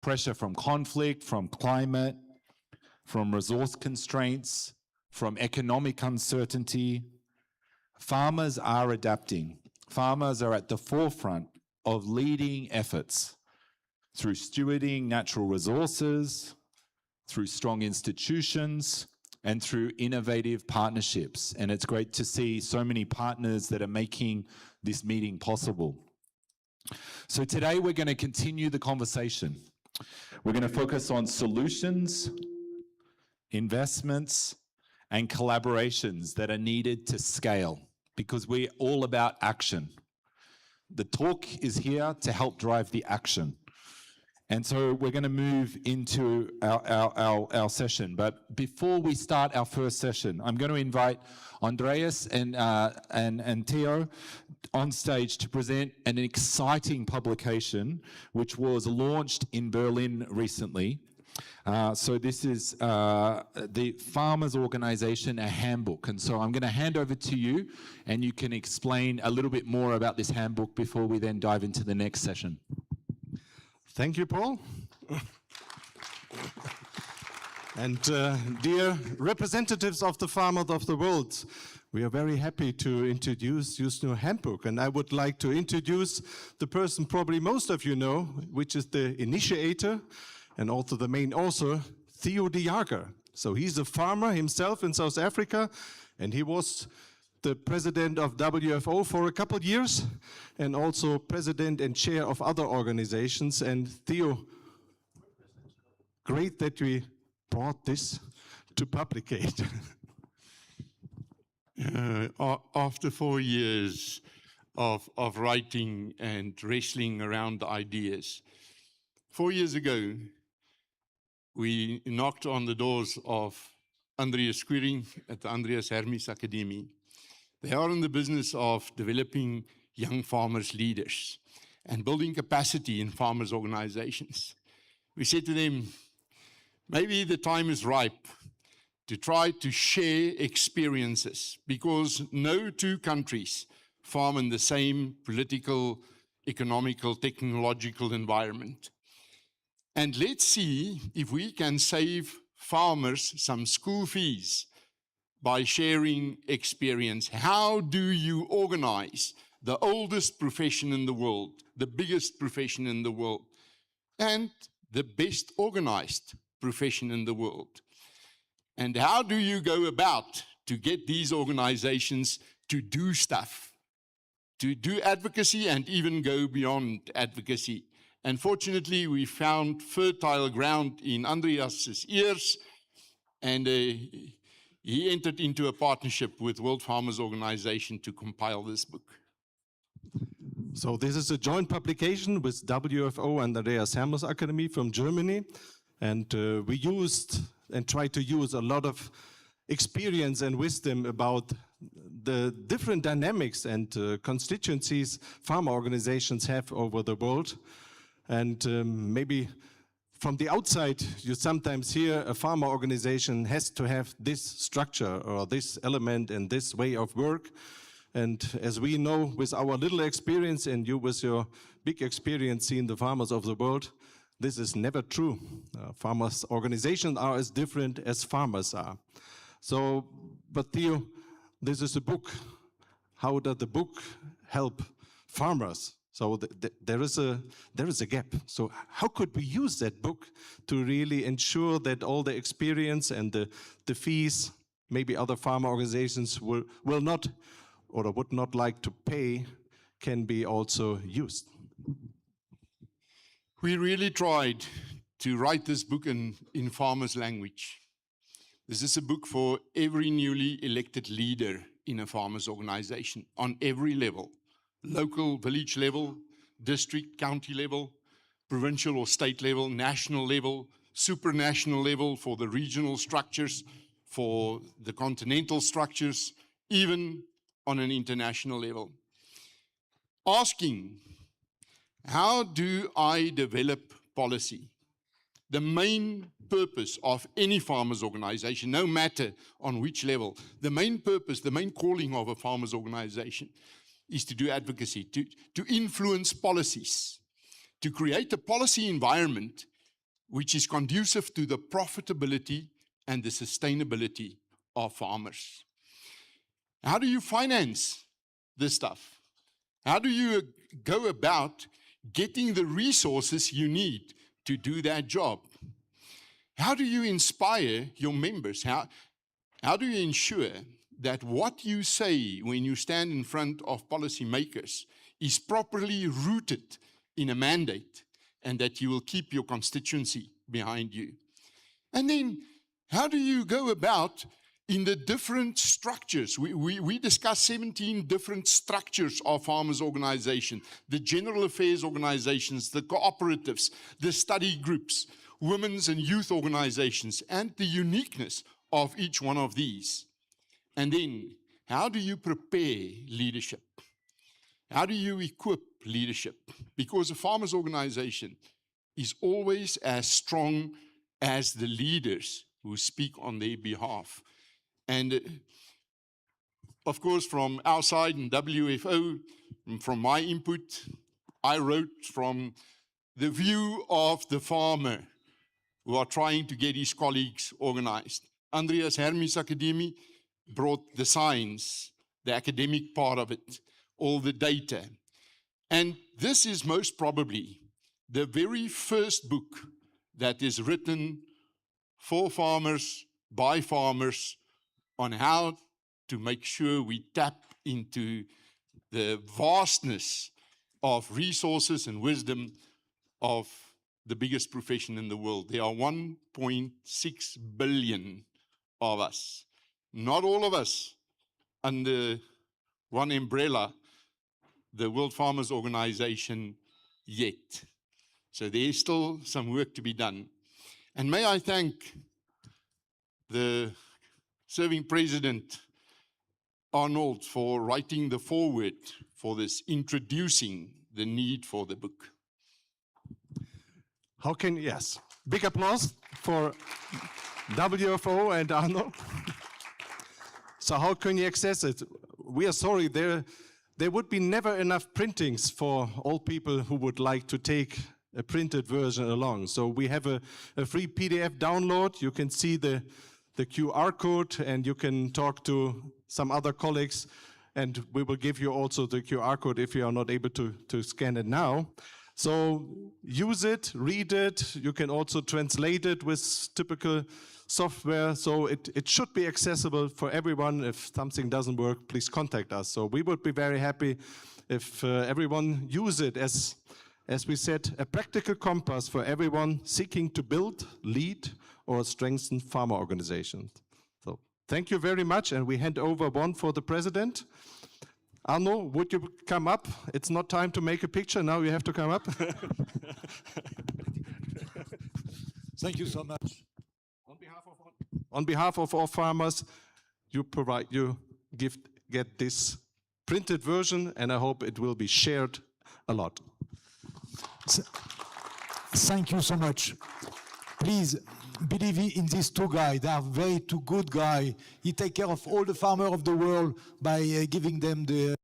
pressure from conflict, from climate, from resource constraints, from economic uncertainty. Farmers are adapting. Farmers are at the forefront of leading efforts through stewarding natural resources, through strong institutions, and through innovative partnerships. And it's great to see so many partners that are making this meeting possible. So today we're going to continue the conversation. We're going to focus on solutions, investments, and collaborations that are needed to scale, because we're all about action. The talk is here to help drive the action. And so we're going to move into our session. But before we start our first session, I'm going to invite Andreas and Theo on stage to present an exciting publication which was launched in Berlin recently. So this is the Farmers Organization, a handbook. And so I'm going to hand over to you, and you can explain a little bit more about this handbook before we then dive into the next session. Thank you, Paul. And dear representatives of the farmers of the world, we are very happy to introduce this new handbook. And I would like to introduce the person probably most of you know, which is the initiator and also the main author, Theo de Jager. So he's a farmer himself in South Africa, and he was the president of WFO for a couple of years, and also president and chair of other organizations. And Theo, great that we brought this to publicate. After 4 years of writing and wrestling around ideas, 4 years ago, we knocked on the doors of Andreas Quiring at the Andreas Hermes Academy. They are in the business of developing young farmers' leaders and building capacity in farmers' organizations. We said to them, maybe the time is ripe to try to share experiences, because no two countries farm in the same political, economical, technological environment. And let's see if we can save farmers some school fees by sharing experience. How do you organize the oldest profession in the world, the biggest profession in the world, and the best organized profession in the world? And how do you go about to get these organizations to do stuff, to do advocacy and even go beyond advocacy? And fortunately, we found fertile ground in Andreas's ears, and he entered into a partnership with World Farmers Organization to compile this book. So this is a joint publication with WFO and Andreas Hermes Academy from Germany. And we used and tried to use a lot of experience and wisdom about the different dynamics and constituencies farmer organizations have over the world. And maybe from the outside, you sometimes hear a farmer organization has to have this structure or this element and this way of work. And as we know, with our little experience and you with your big experience seeing the farmers of the world, this is never true. Farmers' organizations are as different as farmers are. So, but Theo, this is a book. How does the book help farmers? So there is a gap. So how could we use that book to really ensure that all the experience and the fees maybe other farmer organizations will not or would not like to pay can be also used? We really tried to write this book in farmers' language. This is a book for every newly elected leader in a farmers' organization on every level. Local, village level, district, county level, provincial or state level, national level, supranational level for the regional structures, for the continental structures, even on an international level. Asking, how do I develop policy? The main purpose of any farmers' organization, no matter on which level, the main purpose, the main calling of a farmers' organization is to do advocacy, to influence policies, to create a policy environment which is conducive to the profitability and the sustainability of farmers. How do you finance this stuff? How do you go about getting the resources you need to do that job? How do you inspire your members? How do you ensure that what you say when you stand in front of policymakers is properly rooted in a mandate and that you will keep your constituency behind you? And then how do you go about in the different structures? We discussed 17 different structures of farmers' organization, the general affairs organizations, the cooperatives, the study groups, women's and youth organizations, and the uniqueness of each one of these. And then, how do you prepare leadership? How do you equip leadership? Because a farmers' organization is always as strong as the leaders who speak on their behalf. And of course, from our side in WFO, from my input, I wrote from the view of the farmer who are trying to get his colleagues organized. Andreas Hermes Academy brought the science, the academic part of it, all the data. And this is most probably the very first book that is written for farmers, by farmers, on how to make sure we tap into the vastness of resources and wisdom of the biggest profession in the world. There are 1.6 billion of us. Not all of us under one umbrella, the World Farmers Organization, yet. So there's still some work to be done. And may I thank the serving President Arnold for writing the foreword for this, introducing the need for the book. Yes, big applause for WFO and Arno. So how can you access it? We are sorry, there would be never enough printings for all people who would like to take a printed version along. So we have a free PDF download. You can see the QR code and you can talk to some other colleagues, and we will give you also the QR code if you are not able to scan it now. So use it, read it. You can also translate it with typical software. So it should be accessible for everyone. If something doesn't work, please contact us. So we would be very happy if everyone use it as we said, a practical compass for everyone seeking to build, lead, or strengthen farmer organizations. So thank you very much, and we hand over one for the president. Arno, would you come up? It's not time to make a picture, now you have to come up. Thank you so much. On behalf of all farmers, you get this printed version, and I hope it will be shared a lot. Thank you so much. Please believe in these two guys. They are two good guys. He take care of all the farmers of the world by giving them the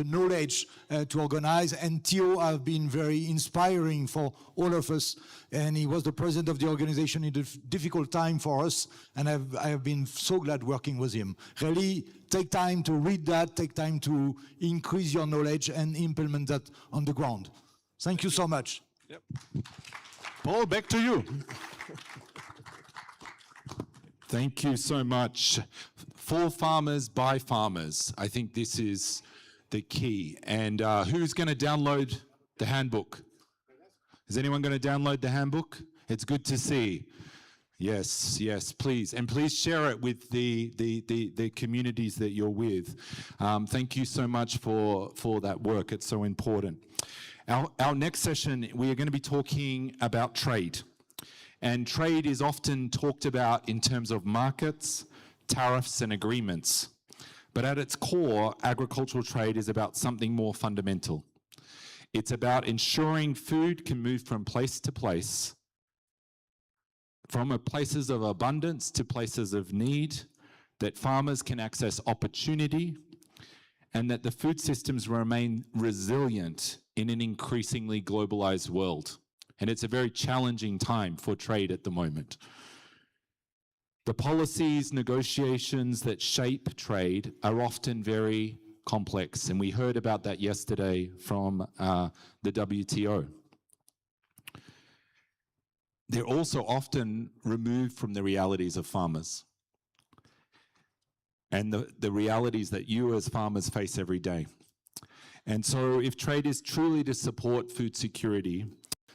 knowledge to organize. And Theo have been very inspiring for all of us. And he was the president of the organization in a difficult time for us. And I have been so glad working with him. Really, take time to read that. Take time to increase your knowledge and implement that on the ground. Thank you so much. Yep. Paul, back to you. Thank you so much. For farmers, by farmers. I think this is the key. And who's going to download the handbook? Is anyone going to download the handbook? It's good to see. Yes, yes, please. And please share it with the communities that you're with. Thank you so much for that work. It's so important. Our next session, we are going to be talking about trade. And trade is often talked about in terms of markets, tariffs, and agreements. But at its core, agricultural trade is about something more fundamental. It's about ensuring food can move from place to place, from places of abundance to places of need, that farmers can access opportunity, and that the food systems remain resilient in an increasingly globalized world. And it's a very challenging time for trade at the moment. The policies, negotiations that shape trade are often very complex, and we heard about that yesterday from the WTO. They're also often removed from the realities of farmers and the realities that you as farmers face every day. And so if trade is truly to support food security,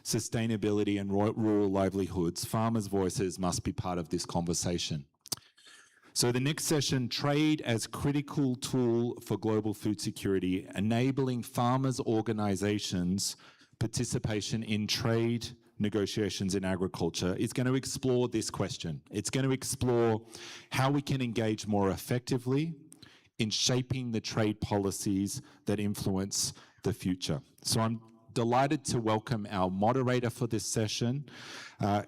sustainability and rural livelihoods, farmers' voices must be part of this conversation. So the next session, trade as critical tool for global food security, enabling farmers' organizations' participation in trade negotiations in agriculture, is going to explore this question. It's going to explore how we can engage more effectively in shaping the trade policies that influence the future. So I'm delighted to welcome our moderator for this session,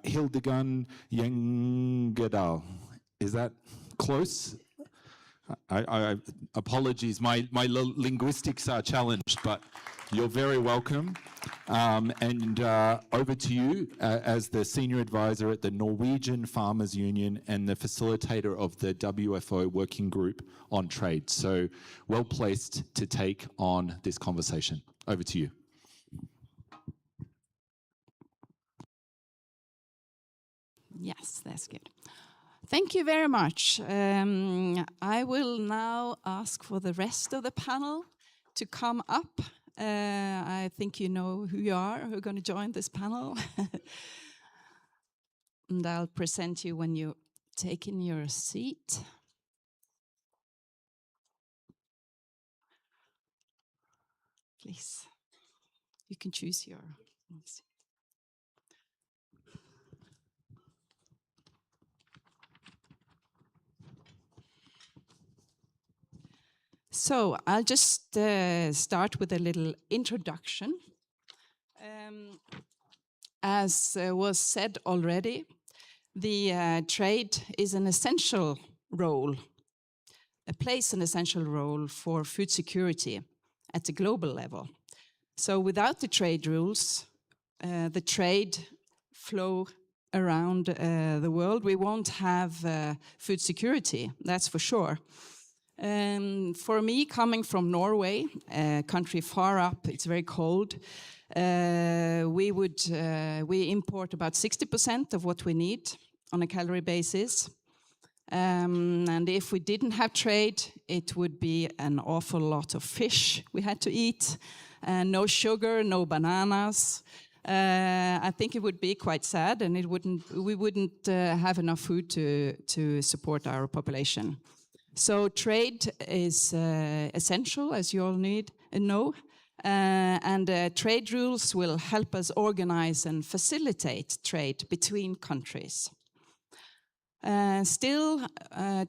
Hildegard Jengedal. Is that close? I apologies, my linguistics are challenged, but you're very welcome. And over to you as the senior advisor at the Norwegian Farmers Union and the facilitator of the WFO working group on trade. So well placed to take on this conversation. Over to you. Yes, that's good. Thank you very much. I will now ask for the rest of the panel to come up. I think you know who you are, who are going to join this panel. And I'll present you when you're taking your seat. Please, you can choose your seat. So I'll just start with a little introduction. As was said already, the trade is an essential role, plays an essential role for food security at the global level. So without the trade rules, the trade flow around the world, we won't have food security, that's for sure. For me, coming from Norway, a country far up, it's very cold, we import about 60% of what we need on a calorie basis. And if we didn't have trade, it would be an awful lot of fish we had to eat, no sugar, no bananas. I think it would be quite sad, and we wouldn't have enough food to support our population. So trade is essential, as you all know, and trade rules will help us organize and facilitate trade between countries. Still,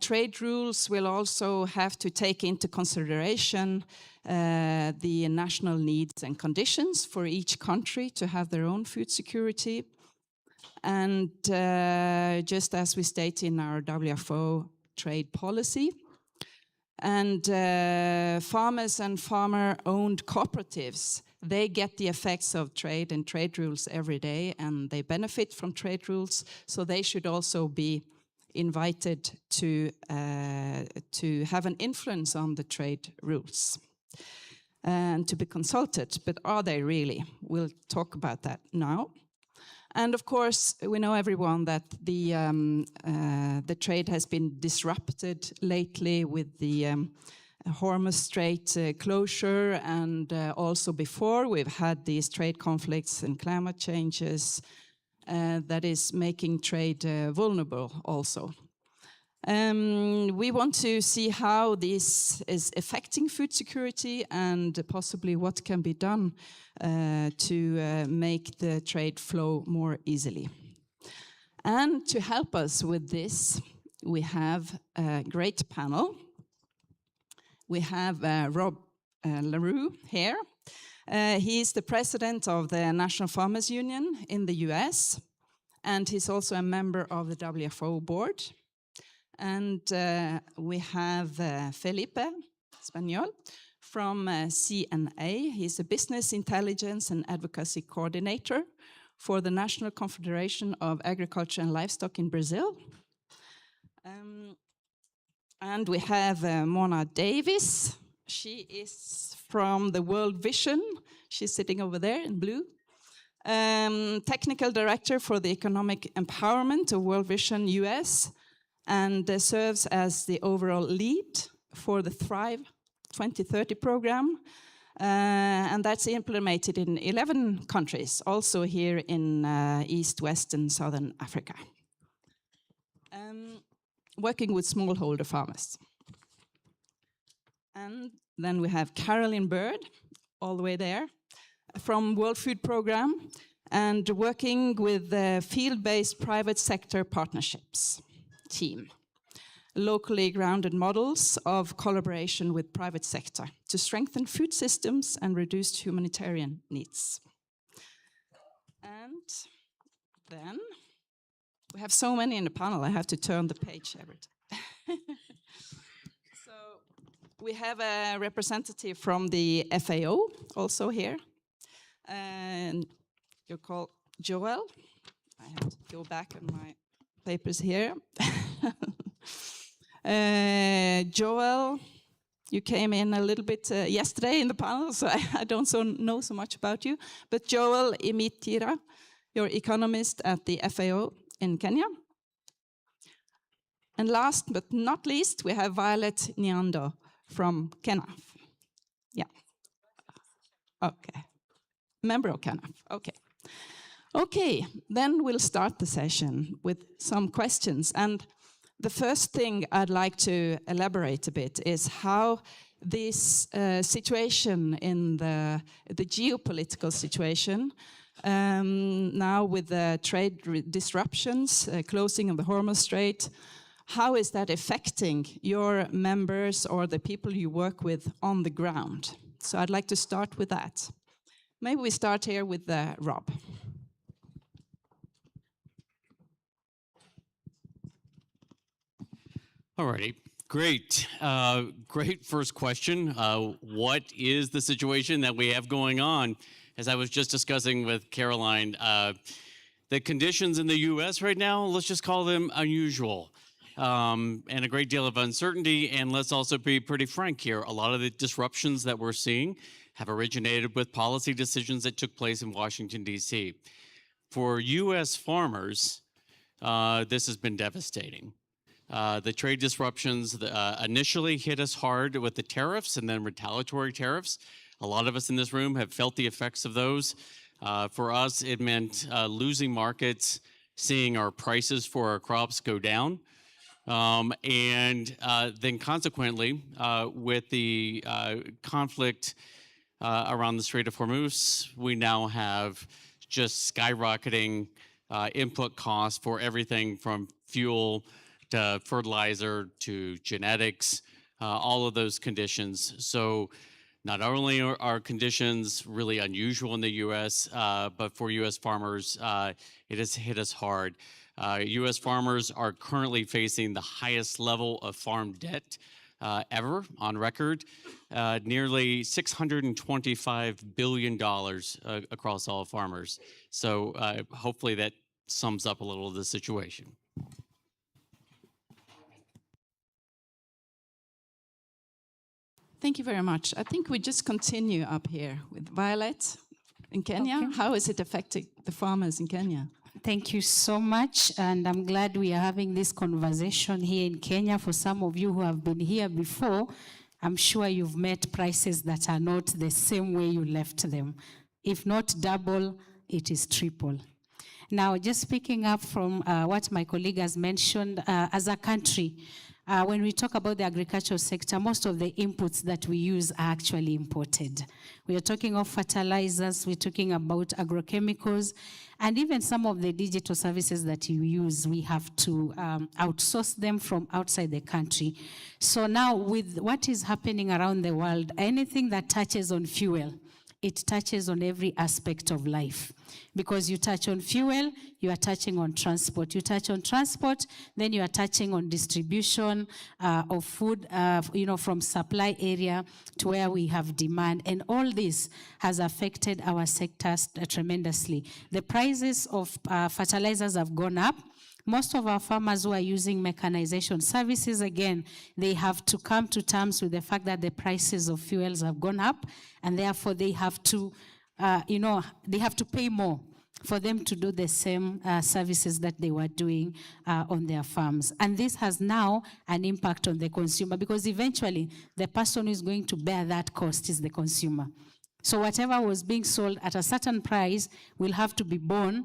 trade rules will also have to take into consideration the national needs and conditions for each country to have their own food security. And just as we state in our WFO trade policy, and farmers and farmer-owned cooperatives, they get the effects of trade and trade rules every day, and they benefit from trade rules, so they should also be invited to have an influence on the trade rules and to be consulted. But are they really? We'll talk about that now. And of course, we know everyone that the trade has been disrupted lately with the Hormuz Strait closure, and also before we've had these trade conflicts and climate changes that is making trade vulnerable also. We want to see how this is affecting food security and possibly what can be done to make the trade flow more easily. And to help us with this, we have a great panel. We have Rob LaRue here. He's the president of the National Farmers Union in the US, and he's also a member of the WFO board. And we have Felipe Español from CNA. He's a business intelligence and advocacy coordinator for the National Confederation of Agriculture and Livestock in Brazil. And we have Mona Davis. She is from the World Vision. She's sitting over there in blue. Technical Director for the Economic Empowerment of World Vision US, and serves as the overall lead for the Thrive 2030 program. And that's implemented in 11 countries, also here in East, West, and Southern Africa. Working with smallholder farmers. And then we have Carolyn Bird, all the way there, from World Food Program, and working with the field-based private sector partnerships team. Locally grounded models of collaboration with private sector to strengthen food systems and reduce humanitarian needs. And then we have so many in the panel, I have to turn the page every time. So we have a representative from the FAO also here. And you're called Joel. I have to go back on my papers here. Joel, you came in a little bit yesterday in the panel, so I don't know so much about you. But Joel Imitira, you're economist at the FAO in Kenya. And last but not least, we have Violet Nyando from KENAF. Yeah. Okay. Member of KENAF. Okay. Okay, then we'll start the session with some questions. And the first thing I'd like to elaborate a bit is how this situation in the geopolitical situation, now with the trade disruptions, closing of the Hormuz Strait, how is that affecting your members or the people you work with on the ground? So I'd like to start with that. Maybe we start here with Rob. Alrighty, great. Great first question. What is the situation that we have going on? As I was just discussing with Caroline, the conditions in the US right now, let's just call them unusual. And a great deal of uncertainty. And let's also be pretty frank here. A lot of the disruptions that we're seeing have originated with policy decisions that took place in Washington, D.C. For US farmers, this has been devastating. The trade disruptions initially hit us hard with the tariffs and then retaliatory tariffs. A lot of us in this room have felt the effects of those. For us, it meant losing markets, seeing our prices for our crops go down. And then consequently, with the conflict around the Strait of Hormuz, we now have just skyrocketing input costs for everything from fuel to fertilizer to genetics, all of those conditions. So not only are conditions really unusual in the U.S., but for U.S. farmers, it has hit us hard. U.S. farmers are currently facing the highest level of farm debt ever on record, nearly $625 billion across all farmers. So hopefully that sums up a little of the situation. Thank you very much. I think we just continue up here with Violet in Kenya. Okay. How is it affecting the farmers in Kenya? Thank you so much, and I'm glad we are having this conversation here in Kenya. For some of you who have been here before, I'm sure you've met prices that are not the same way you left them. If not double, it is triple. Now, just picking up from what my colleague has mentioned, as a country, when we talk about the agricultural sector, most of the inputs that we use are actually imported. We are talking of fertilizers, we're talking about agrochemicals, and even some of the digital services that you use, we have to outsource them from outside the country. So now with what is happening around the world, anything that touches on fuel it touches on every aspect of life. Because you touch on fuel, you are touching on transport. You touch on transport, then you are touching on distribution of food, from supply area to where we have demand. And all this has affected our sectors tremendously. The prices of fertilizers have gone up. Most of our farmers who are using mechanization services, again, they have to come to terms with the fact that the prices of fuels have gone up, and therefore they have to, they have to pay more for them to do the same services that they were doing on their farms. And this has now an impact on the consumer, because eventually the person who is going to bear that cost is the consumer. So whatever was being sold at a certain price will have to be borne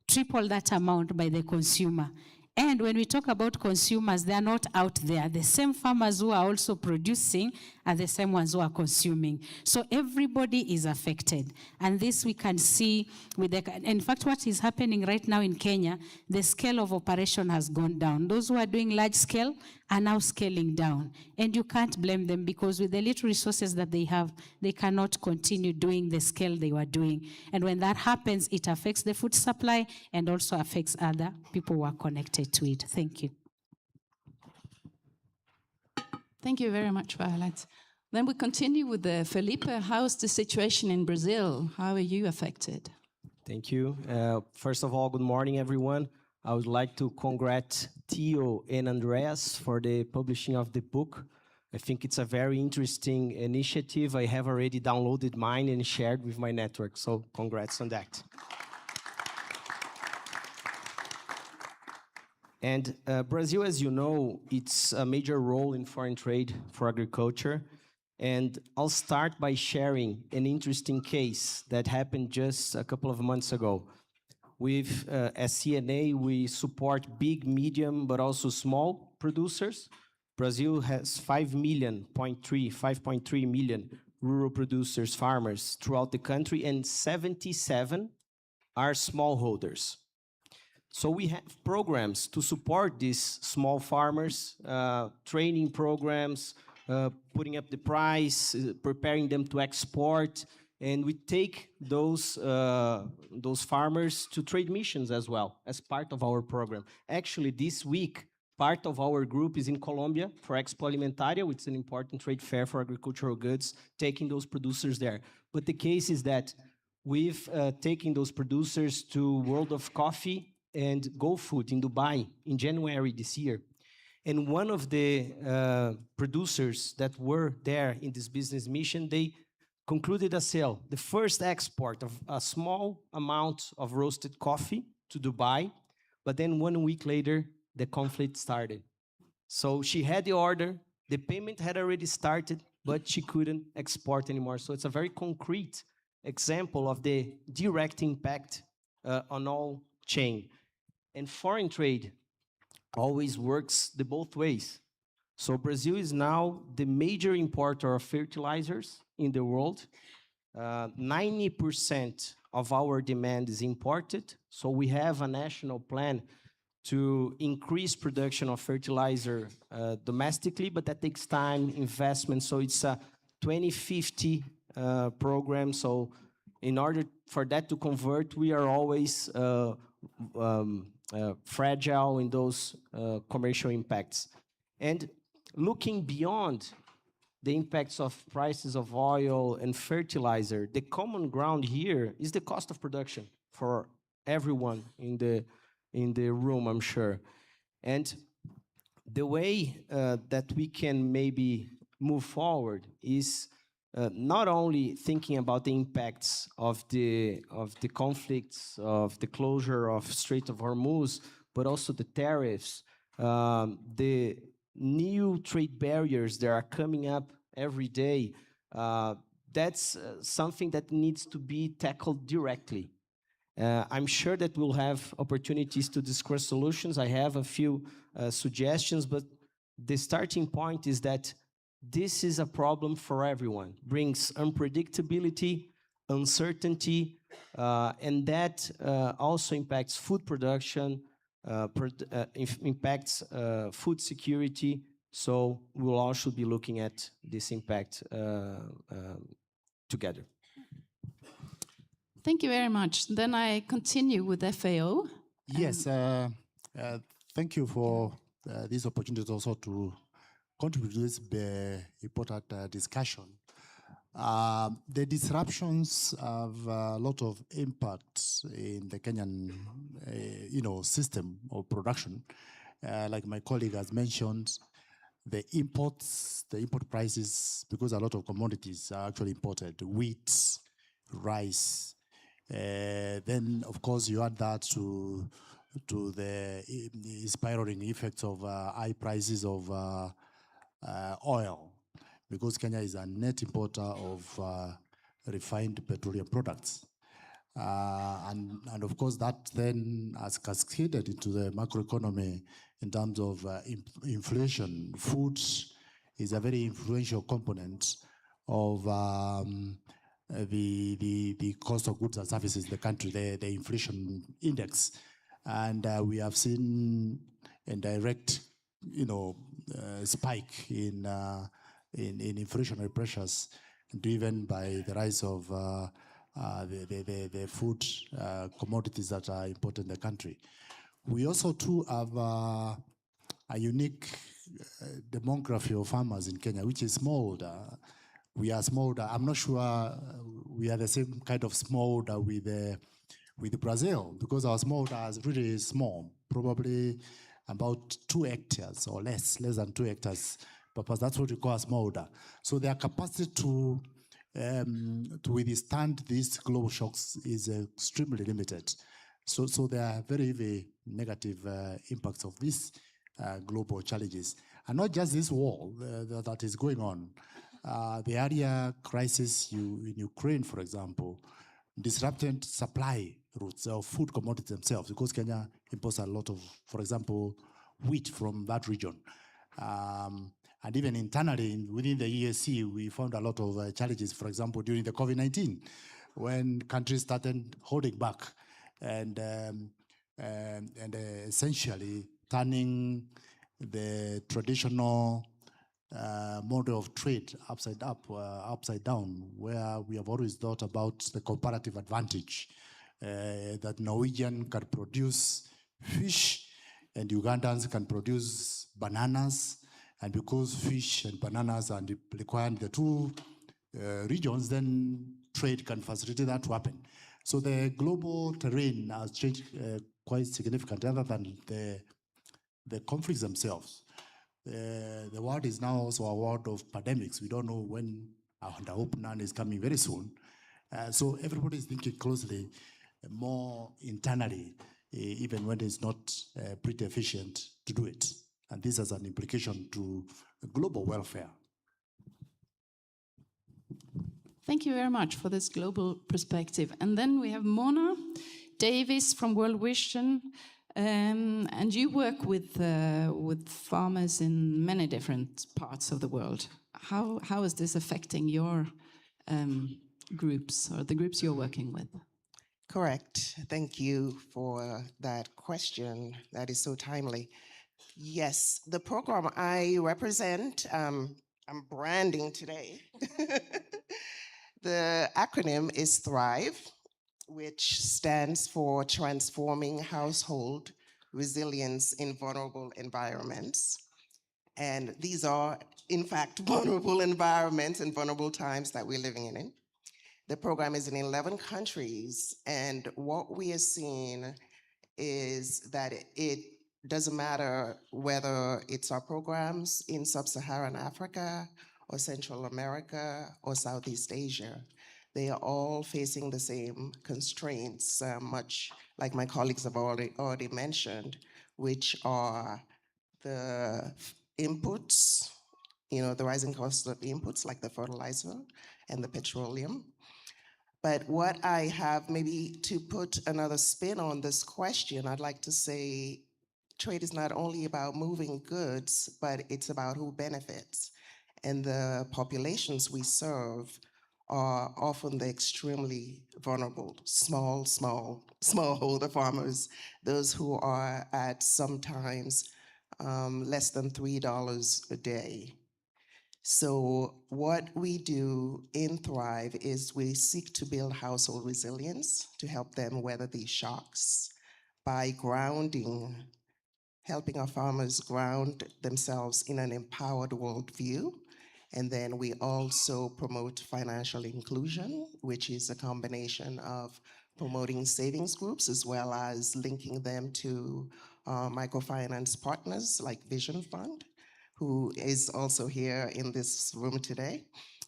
triple that amount by the consumer. And when we talk about consumers, they are not out there. The same farmers who are also producing are the same ones who are consuming. So everybody is affected. And this we can see with in fact, what is happening right now in Kenya, the scale of operation has gone down. Those who are doing large scale are now scaling down. And you can't blame them, because with the little resources that they have, they cannot continue doing the scale they were doing. And when that happens, it affects the food supply and also affects other people who are connected to it. Thank you. Thank you very much, Violet. Then we continue with Felipe. How's the situation in Brazil? How are you affected? Thank you. First of all, good morning, everyone. I would like to congratulate Theo and Andreas for the publishing of the book. I think it's a very interesting initiative. I have already downloaded mine and shared with my network, so congrats on that. And Brazil, as you know, it's a major role in foreign trade for agriculture. And I'll start by sharing an interesting case that happened just a couple of months ago. With SCNA, we support big, medium, but also small producers. Brazil has 5.3 million rural producers, farmers throughout the country, and 77 are smallholders. So we have programs to support these small farmers, training programs, putting up the price, preparing them to export, and we take those farmers to trade missions as well as part of our program. Actually, this week, part of our group is in Colombia for Expo Alimentaria, which is an important trade fair for agricultural goods, taking those producers there. But the case is that we've taken those producers to World of Coffee and Go Food in Dubai in January this year. And one of the producers that were there in this business mission, they concluded a sale, the first export of a small amount of roasted coffee to Dubai, but then 1 week later, the conflict started. So she had the order, the payment had already started, but she couldn't export anymore. So it's a very concrete example of the direct impact on all chain. And foreign trade always works the both ways. So Brazil is now the major importer of fertilizers in the world. 90% of our demand is imported. So we have a national plan to increase production of fertilizer domestically, but that takes time, investment. So it's a 2050 program. So in order for that to convert, we are always fragile in those commercial impacts. And looking beyond the impacts of prices of oil and fertilizer, the common ground here is the cost of production for everyone in the room, I'm sure. And the way that we can maybe move forward is not only thinking about the impacts of the conflicts, of the closure of Strait of Hormuz, but also the tariffs, the new trade barriers that are coming up every day. That's something that needs to be tackled directly. I'm sure that we'll have opportunities to discuss solutions. I have a few suggestions, but the starting point is that this is a problem for everyone. Brings unpredictability, uncertainty, and that also impacts food production, impacts food security. So we'll all should be looking at this impact together. Thank you very much. Then I continue with FAO. Yes, thank you for this opportunity also to contribute to this important discussion. The disruptions have a lot of impact in the Kenyan, system of production. Like my colleague has mentioned, the import prices, because a lot of commodities are actually imported, wheat, rice. Then, of course, you add that to the spiraling effects of high prices of oil, because Kenya is a net importer of refined petroleum products. And of course, that then has cascaded into the macroeconomy in terms of inflation. Food is a very influential component of the cost of goods and services in the country, the inflation index. And we have seen a direct, spike in inflationary pressures driven by the rise of the food commodities that are imported in the country. We also too have a unique demography of farmers in Kenya, which is smallholder. We are smallholder. I'm not sure we are the same kind of smallholder with Brazil, because our smallholder is really small, probably about 2 hectares or less than 2 hectares. Because that's what we call a smallholder. So their capacity to withstand these global shocks is extremely limited. So there are very, very negative impacts of these global challenges. And not just this war that is going on. The area crisis in Ukraine, for example, disrupted supply routes of food commodities themselves, because Kenya imports a lot of, for example, wheat from that region. And even internally, within the EAC, we found a lot of challenges, for example, during the COVID-19, when countries started holding back and essentially turning the traditional model of trade upside down, where we have always thought about the comparative advantage that Norwegian can produce fish and Ugandans can produce bananas. And because fish and bananas are required in the two regions, then trade can facilitate that to happen. So the global terrain has changed quite significantly, other than the conflicts themselves. The world is now also a world of pandemics. We don't know when, and I hope none is coming very soon. So everybody is thinking closely, more internally, even when it's not pretty efficient to do it. And this has an implication to global welfare. Thank you very much for this global perspective. And then we have Mona Davis from World Vision. And you work with farmers in many different parts of the world. How is this affecting your groups, or the groups you're working with? Correct. Thank you for that question. That is so timely. Yes, the program I represent, I'm branding today. The acronym is THRIVE, which stands for Transforming Household Resilience in Vulnerable Environments. And these are, in fact, vulnerable environments and vulnerable times that we're living in. The program is in 11 countries, and what we are seeing is that it doesn't matter whether it's our programs in Sub-Saharan Africa or Central America or Southeast Asia. They are all facing the same constraints, much like my colleagues have already mentioned, which are the inputs, the rising costs of inputs like the fertilizer and the petroleum. But what I have, maybe to put another spin on this question, I'd like to say trade is not only about moving goods, but it's about who benefits. And the populations we serve are often the extremely vulnerable, smallholder farmers, those who are at sometimes less than $3 a day. So what we do in Thrive is we seek to build household resilience to help them weather these shocks by helping our farmers ground themselves in an empowered worldview. And then we also promote financial inclusion, which is a combination of promoting savings groups as well as linking them to microfinance partners like Vision Fund, who is also here in this room today.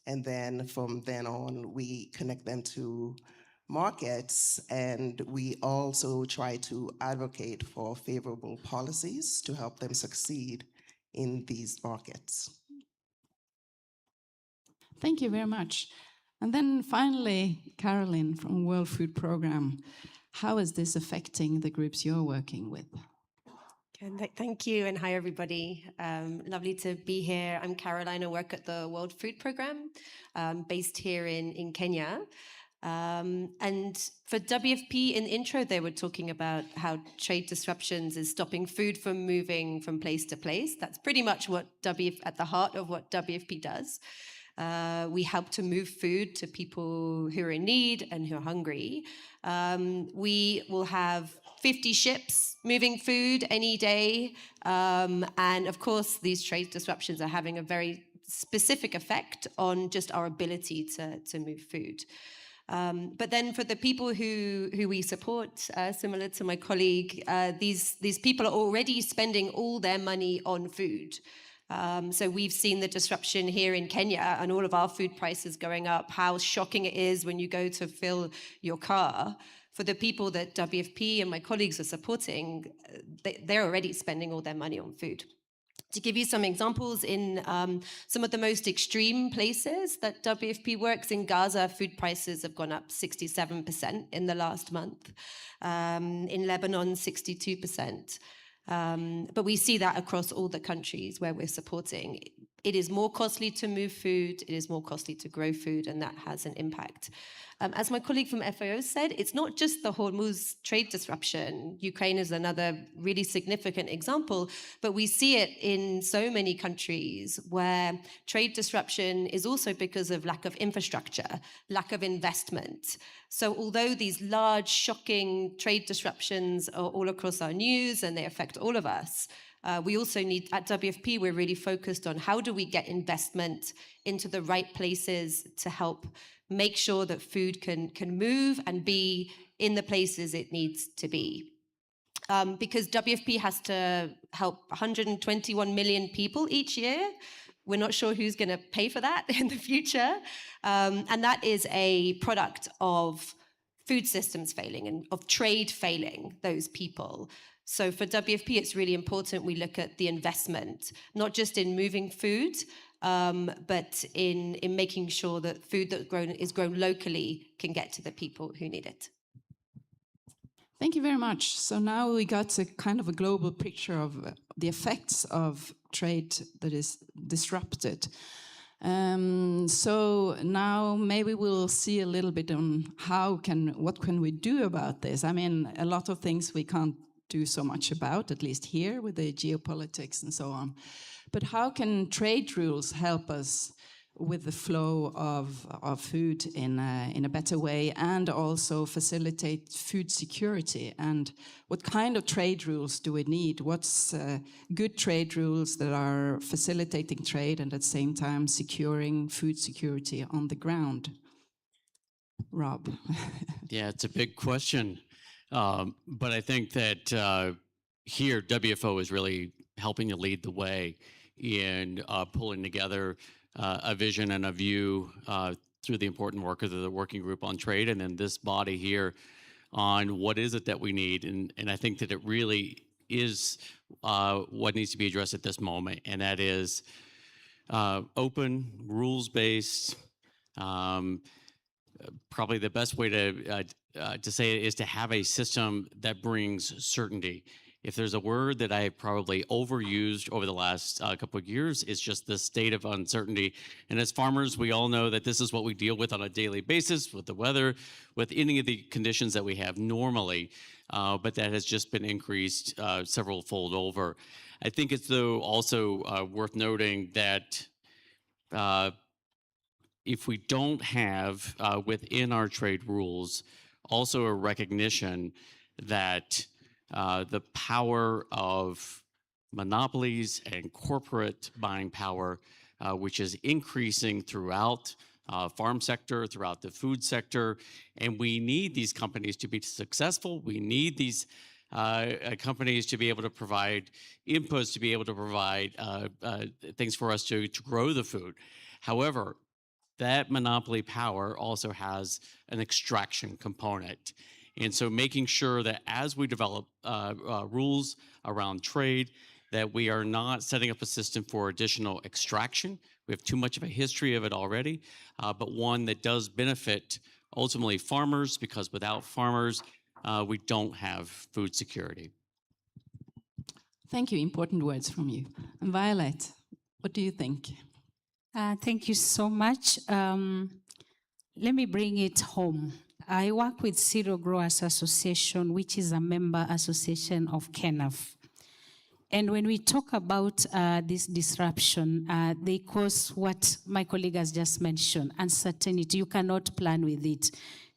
And then from then on, we connect them to markets, and we also try to advocate for favorable policies to help them succeed in these markets. Thank you very much. And then finally, Caroline from World Food Programme, how is this affecting the groups you're working with? Thank you, and hi everybody. Lovely to be here. I'm Caroline. I work at the World Food Programme, based here in Kenya. And for WFP, in the intro, they were talking about how trade disruptions is stopping food from moving from place to place. That's pretty much what at the heart of what WFP does. We help to move food to people who are in need and who are hungry. We will have 50 ships moving food any day. And of course, these trade disruptions are having a very specific effect on just our ability to move food. But then for the people who we support, similar to my colleague, these people are already spending all their money on food. So we've seen the disruption here in Kenya and all of our food prices going up, how shocking it is when you go to fill your car. For the people that WFP and my colleagues are supporting, they're already spending all their money on food. To give you some examples, in some of the most extreme places that WFP works, in Gaza, food prices have gone up 67% in the last month. In Lebanon, 62%. But we see that across all the countries where we're supporting. It is more costly to move food, it is more costly to grow food, and that has an impact. As my colleague from FAO said, it's not just the Hormuz trade disruption. Ukraine is another really significant example, but we see it in so many countries where trade disruption is also because of lack of infrastructure, lack of investment. So although these large, shocking trade disruptions are all across our news and they affect all of us, we also need, at WFP, we're really focused on how do we get investment into the right places to help make sure that food can move and be in the places it needs to be. Because WFP has to help 121 million people each year. We're not sure who's going to pay for that in the future. And that is a product of food systems failing and of trade failing those people. So for WFP, it's really important we look at the investment, not just in moving food, but in making sure that food that is grown locally can get to the people who need it. Thank you very much. So now we got a kind of a global picture of the effects of trade that is disrupted. So now maybe we'll see a little bit on what can we do about this? I mean, a lot of things we can't do so much about, at least here with the geopolitics and so on. But how can trade rules help us with the flow of food in a better way and also facilitate food security? And what kind of trade rules do we need? What's good trade rules that are facilitating trade and at the same time securing food security on the ground? Rob. Yeah, it's a big question. But I think that here, WFO is really helping to lead the way in pulling together a vision and a view through the important work of the working group on trade, and then this body here on what is it that we need. And I think that it really is what needs to be addressed at this moment, and that is open, rules-based. Probably the best way to say it is to have a system that brings certainty. If there's a word that I have probably overused over the last couple of years, it's just the state of uncertainty. And as farmers, we all know that this is what we deal with on a daily basis, with the weather, with any of the conditions that we have normally, but that has just been increased several fold over. I think it's though also worth noting that if we don't have within our trade rules also a recognition that the power of monopolies and corporate buying power, which is increasing throughout farm sector, throughout the food sector, and we need these companies to be successful. We need these companies to be able to provide inputs, to be able to provide things for us to grow the food. However, that monopoly power also has an extraction component. And so making sure that as we develop rules around trade, that we are not setting up a system for additional extraction. We have too much of a history of it already, but one that does benefit ultimately farmers, because without farmers, we don't have food security. Thank you. Important words from you. And Violet, what do you think? Thank you so much. Let me bring it home. I work with Cereal Growers Association, which is a member association of KENAF. And when we talk about this disruption, they cause what my colleague has just mentioned, uncertainty. You cannot plan with it.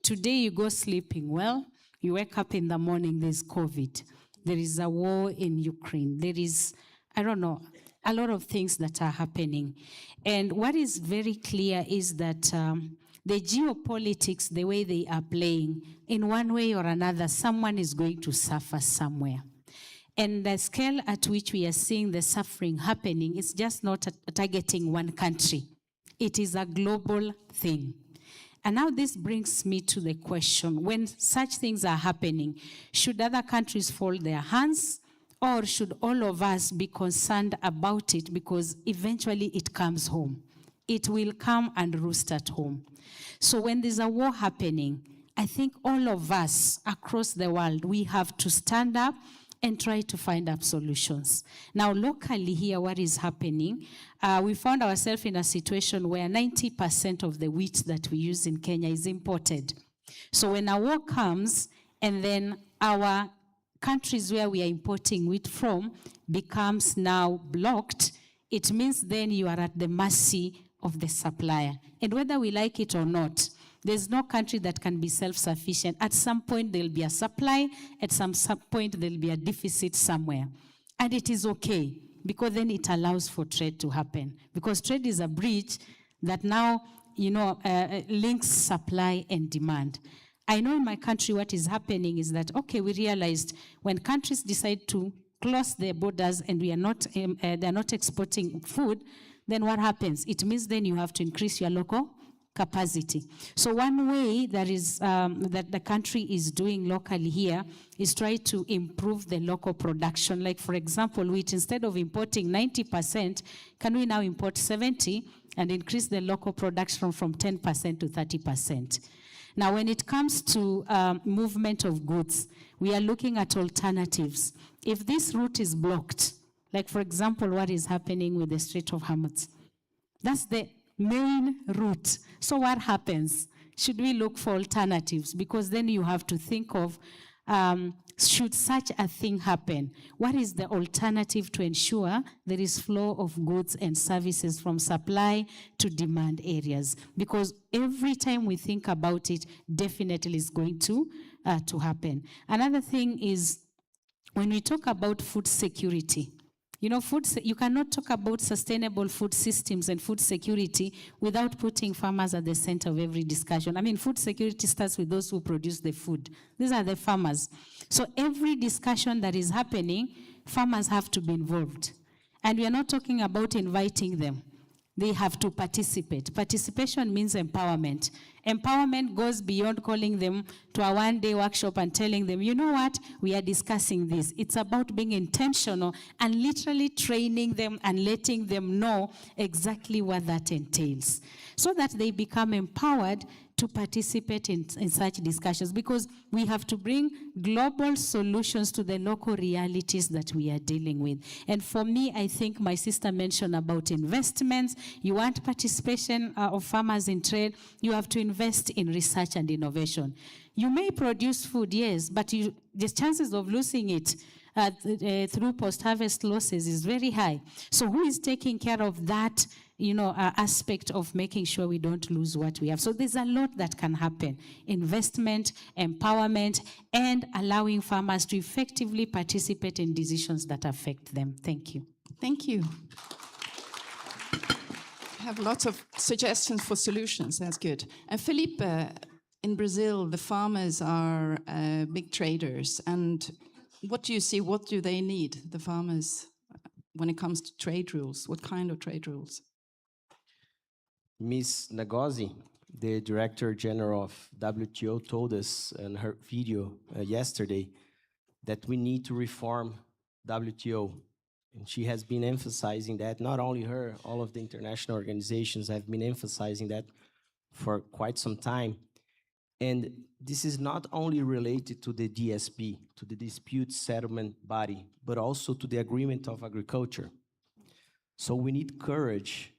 Today you go sleeping well, you wake up in the morning, there's COVID. There is a war in Ukraine. There is, I don't know, a lot of things that are happening. And what is very clear is that the geopolitics, the way they are playing, in one way or another, someone is going to suffer somewhere. And the scale at which we are seeing the suffering happening is just not targeting one country. It is a global thing. And now this brings me to the question, when such things are happening, should other countries fold their hands, or should all of us be concerned about it, because eventually it comes home. It will come and roost at home. So when there's a war happening, I think all of us across the world, we have to stand up and try to find up solutions. Now, locally here, what is happening, we found ourselves in a situation where 90% of the wheat that we use in Kenya is imported. So when a war comes, and then our countries where we are importing wheat from becomes now blocked, it means then you are at the mercy of the supplier. And whether we like it or not, there's no country that can be self-sufficient. At some point, there'll be a supply. At some point, there'll be a deficit somewhere. And it is okay, because then it allows for trade to happen. Because trade is a bridge that now, links supply and demand. I know in my country what is happening is that, okay, we realized when countries decide to close their borders and we are not, they're not exporting food, then what happens? It means then you have to increase your local capacity. So one way that is that the country is doing locally here is try to improve the local production. Like, for example, wheat, instead of importing 90%, can we now import 70% and increase the local production from 10% to 30%? Now, when it comes to movement of goods, we are looking at alternatives. If this route is blocked, like, for example, what is happening with the Strait of Hormuz, that's the main route. So what happens? Should we look for alternatives? Because then you have to think of, should such a thing happen, what is the alternative to ensure there is flow of goods and services from supply to demand areas? Because every time we think about it, definitely is going to happen. Another thing is, when we talk about food security, you cannot talk about sustainable food systems and food security without putting farmers at the center of every discussion. I mean, food security starts with those who produce the food. These are the farmers. So every discussion that is happening, farmers have to be involved. And we are not talking about inviting them. They have to participate. Participation means empowerment. Empowerment goes beyond calling them to a one-day workshop and telling them, you know what, we are discussing this. It's about being intentional and literally training them and letting them know exactly what that entails, so that they become empowered to participate in such discussions, because we have to bring global solutions to the local realities that we are dealing with. And for me, I think my sister mentioned about investments. You want participation of farmers in trade, you have to invest in research and innovation. You may produce food, yes, but the chances of losing it through post-harvest losses is very high. So who is taking care of that aspect of making sure we don't lose what we have. So there's a lot that can happen. Investment, empowerment, and allowing farmers to effectively participate in decisions that affect them. Thank you. Thank you. I have lots of suggestions for solutions. That's good. And Felipe, in Brazil, the farmers are big traders. And what do you see? What do they need, the farmers, when it comes to trade rules? What kind of trade rules? Ms. Ngozi, the Director General of WTO, told us in her video yesterday that we need to reform WTO. And she has been emphasizing that, not only her, all of the international organizations have been emphasizing that for quite some time. And this is not only related to the DSP, to the dispute settlement body, but also to the agreement of agriculture. So we need courage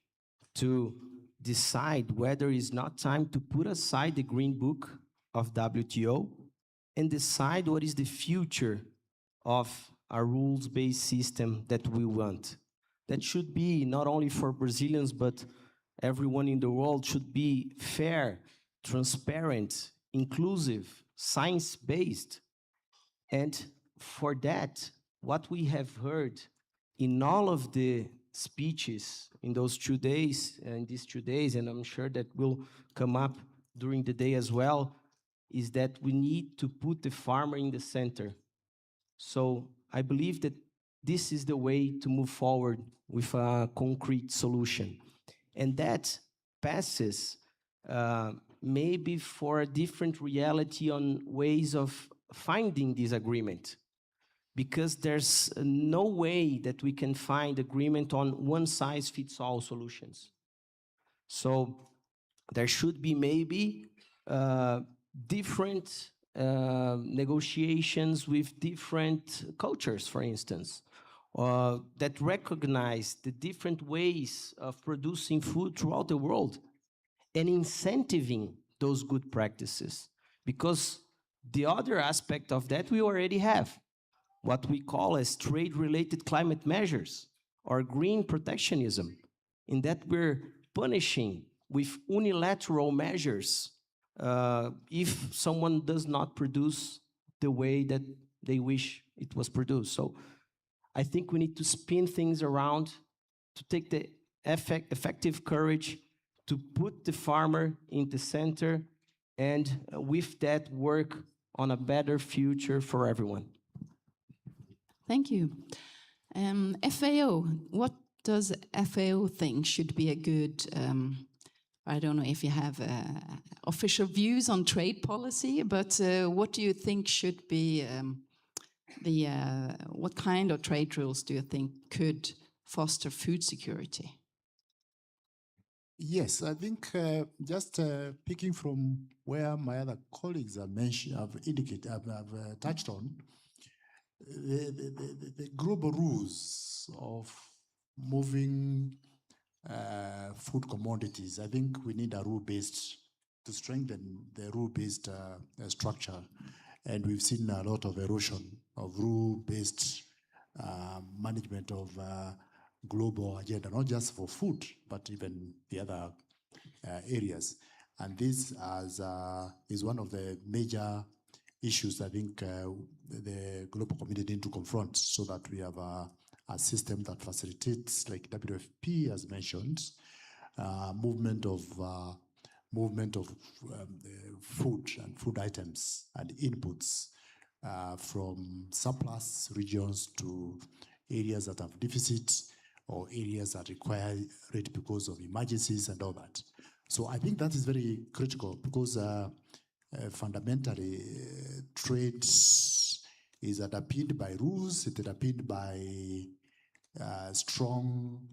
to decide whether it's not time to put aside the Green Book of WTO and decide what is the future of a rules-based system that we want. That should be not only for Brazilians, but everyone in the world should be fair, transparent, inclusive, science-based. And for that, what we have heard in all of the speeches in those 2 days, and these 2 days, and I'm sure that will come up during the day as well, is that we need to put the farmer in the center. So I believe that this is the way to move forward with a concrete solution. And that passes maybe for a different reality on ways of finding this agreement, because there's no way that we can find agreement on one-size-fits-all solutions. So there should be maybe different negotiations with different cultures, for instance, that recognize the different ways of producing food throughout the world and incentivizing those good practices. Because the other aspect of that we already have, what we call as trade-related climate measures or green protectionism, in that we're punishing with unilateral measures if someone does not produce the way that they wish it was produced. So I think we need to spin things around, to take the effective courage to put the farmer in the center, and with that work on a better future for everyone. Thank you. FAO, what does FAO think should be a good, I don't know if you have official views on trade policy, but what do you think should be what kind of trade rules do you think could foster food security? Yes, I think just picking from where my other colleagues have mentioned, have indicated, have touched on, the global rules of moving food commodities. I think we need a rule-based, to strengthen the rule-based structure. And we've seen a lot of erosion of rule-based management of global agenda, not just for food, but even the other areas. And this is one of the major issues I think the global community need to confront, so that we have a system that facilitates, like WFP has mentioned, movement of food and food items and inputs from surplus regions to areas that have deficits, or areas that require it because of emergencies and all that. So I think that is very critical, because fundamentally trade is underpinned by rules, it is underpinned by strong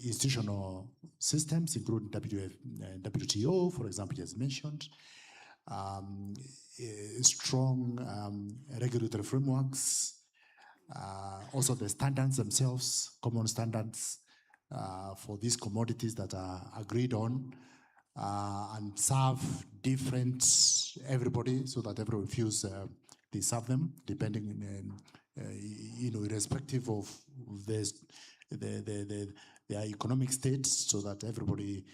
institutional systems, including WTO, for example, just mentioned, strong regulatory frameworks, also the standards themselves, common standards for these commodities that are agreed on, and serve different everybody, so that everyone feels they serve them, depending, irrespective of the their economic state so that everybody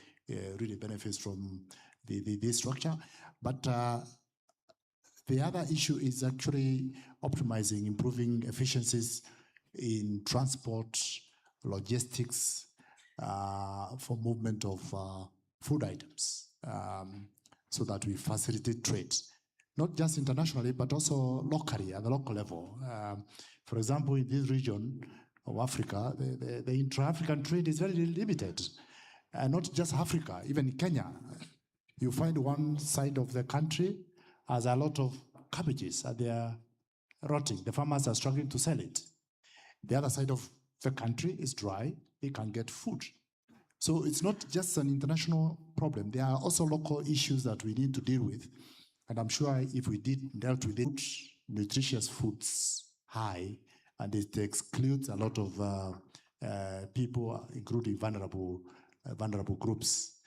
really benefits from this structure. But the other issue is actually optimizing, improving efficiencies in transport, logistics, for movement of food items, so that we facilitate trade, not just internationally, but also locally at the local level. For example, in this region of Africa, the intra-African trade is very limited. Not just Africa, even Kenya. You find one side of the country has a lot of cabbages and they are rotting. The farmers are struggling to sell it. The other side of the country is dry, they can get food. So it's not just an international problem. There are also local issues that we need to deal with. And I'm sure if we dealt with it, nutritious foods high, and it excludes a lot of people, including vulnerable groups,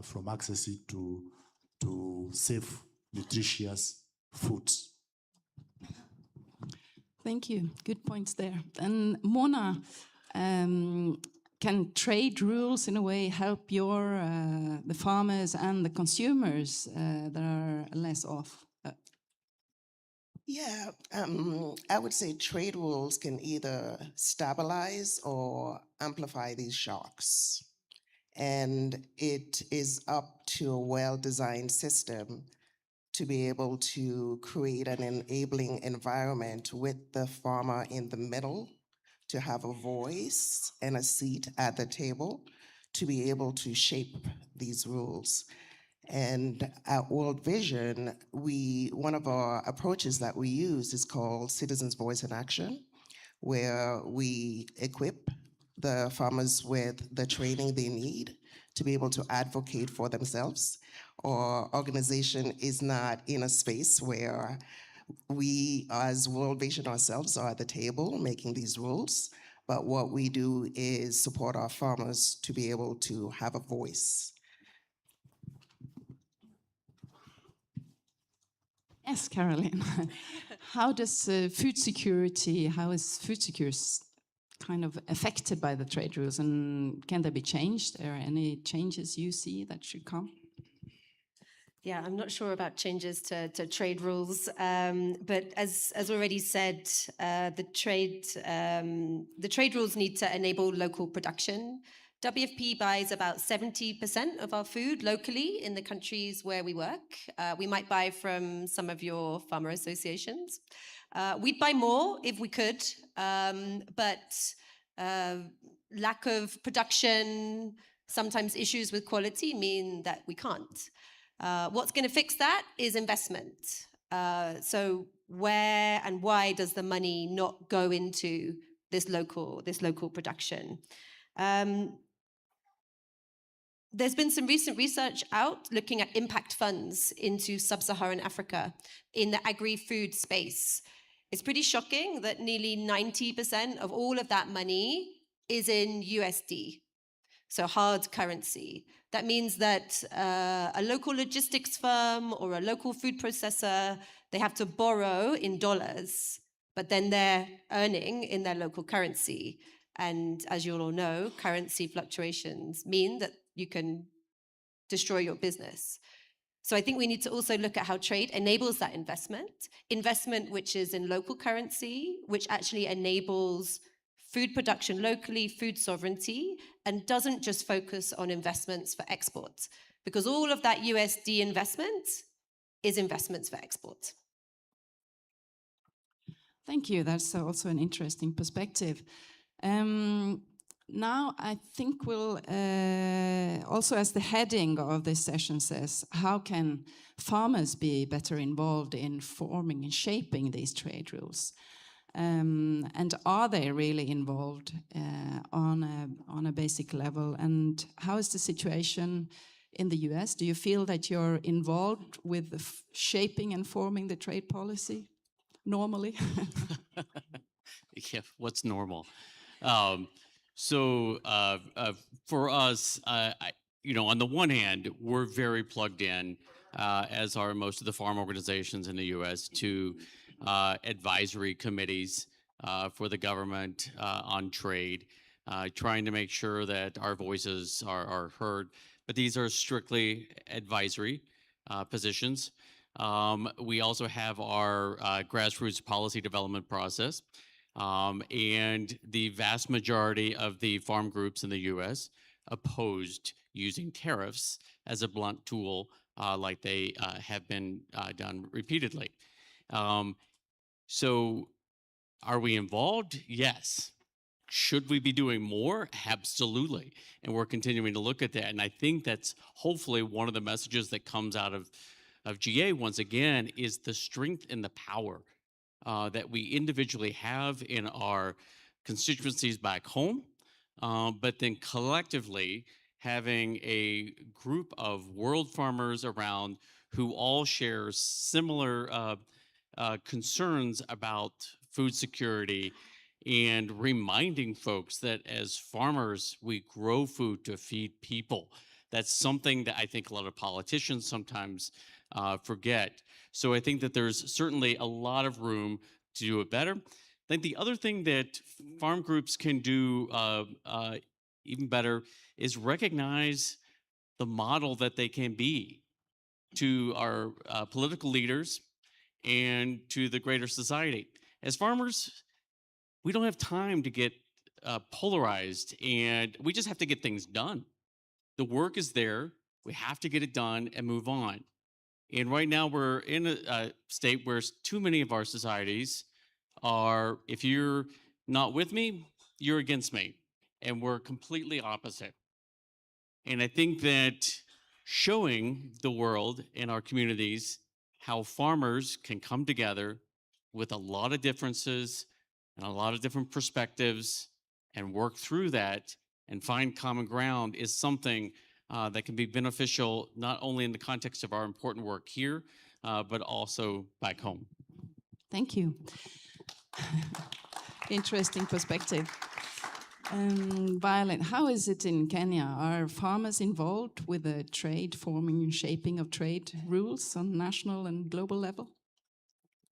from accessing to safe, nutritious foods. Thank you. Good points there. And Mona, can trade rules in a way help the farmers and the consumers that are less off? Yeah, I would say trade rules can either stabilize or amplify these shocks. And it is up to a well-designed system to be able to create an enabling environment with the farmer in the middle, to have a voice and a seat at the table, to be able to shape these rules. And at World Vision, one of our approaches that we use is called Citizens' Voice in Action, where we equip the farmers with the training they need to be able to advocate for themselves. Our organization is not in a space where we as World Vision ourselves are at the table making these rules, but what we do is support our farmers to be able to have a voice. Yes, Caroline. How is food security kind of affected by the trade rules, and can they be changed? Are there any changes you see that should come? Yeah, I'm not sure about changes to trade rules, but as already said, the trade rules need to enable local production. WFP buys about 70% of our food locally in the countries where we work. We might buy from some of your farmer associations. We'd buy more if we could, but lack of production, sometimes issues with quality mean that we can't. What's going to fix that is investment. So where and why does the money not go into this local production? There's been some recent research out looking at impact funds into sub-Saharan Africa in the agri-food space. It's pretty shocking that nearly 90% of all of that money is in USD, so hard currency. That means that a local logistics firm or a local food processor, they have to borrow in dollars, but then they're earning in their local currency. And as you all know, currency fluctuations mean that you can destroy your business. So I think we need to also look at how trade enables that investment which is in local currency, which actually enables food production locally, food sovereignty, and doesn't just focus on investments for export, because all of that USD investment is investments for export. Thank you. That's also an interesting perspective. Now, I think we'll, also as the heading of this session says, how can farmers be better involved in forming and shaping these trade rules? And are they really involved on a basic level? And how is the situation in the US? Do you feel that you're involved with the shaping and forming the trade policy normally? Yeah, what's normal? For us, on the one hand, we're very plugged in, as are most of the farm organizations in the U.S., to advisory committees for the government on trade. trying to make sure that our voices are heard. But these are strictly advisory positions. We also have our grassroots policy development process. And the vast majority of the farm groups in the US opposed using tariffs as a blunt tool like they have been done repeatedly. So are we involved? Yes. Should we be doing more? Absolutely. And we're continuing to look at that. And I think that's hopefully one of the messages that comes out of GA once again is the strength and the power that we individually have in our constituencies back home, but then collectively having a group of world farmers around who all share similar concerns about food security and reminding folks that as farmers, we grow food to feed people. That's something that I think a lot of politicians sometimes forget. So I think that there's certainly a lot of room to do it better. I think the other thing that farm groups can do even better is recognize the model that they can be to our political leaders and to the greater society. As farmers, we don't have time to get polarized, and we just have to get things done. The work is there. We have to get it done and move on. And right now we're in a state where too many of our societies are, if you're not with me, you're against me. And we're completely opposite. And I think that showing the world and our communities how farmers can come together with a lot of differences and a lot of different perspectives and work through that and find common ground is something that can be beneficial not only in the context of our important work here, but also back home. Thank you. Interesting perspective. Violet, how is it in Kenya? Are farmers involved with the trade forming and shaping of trade rules on national and global level?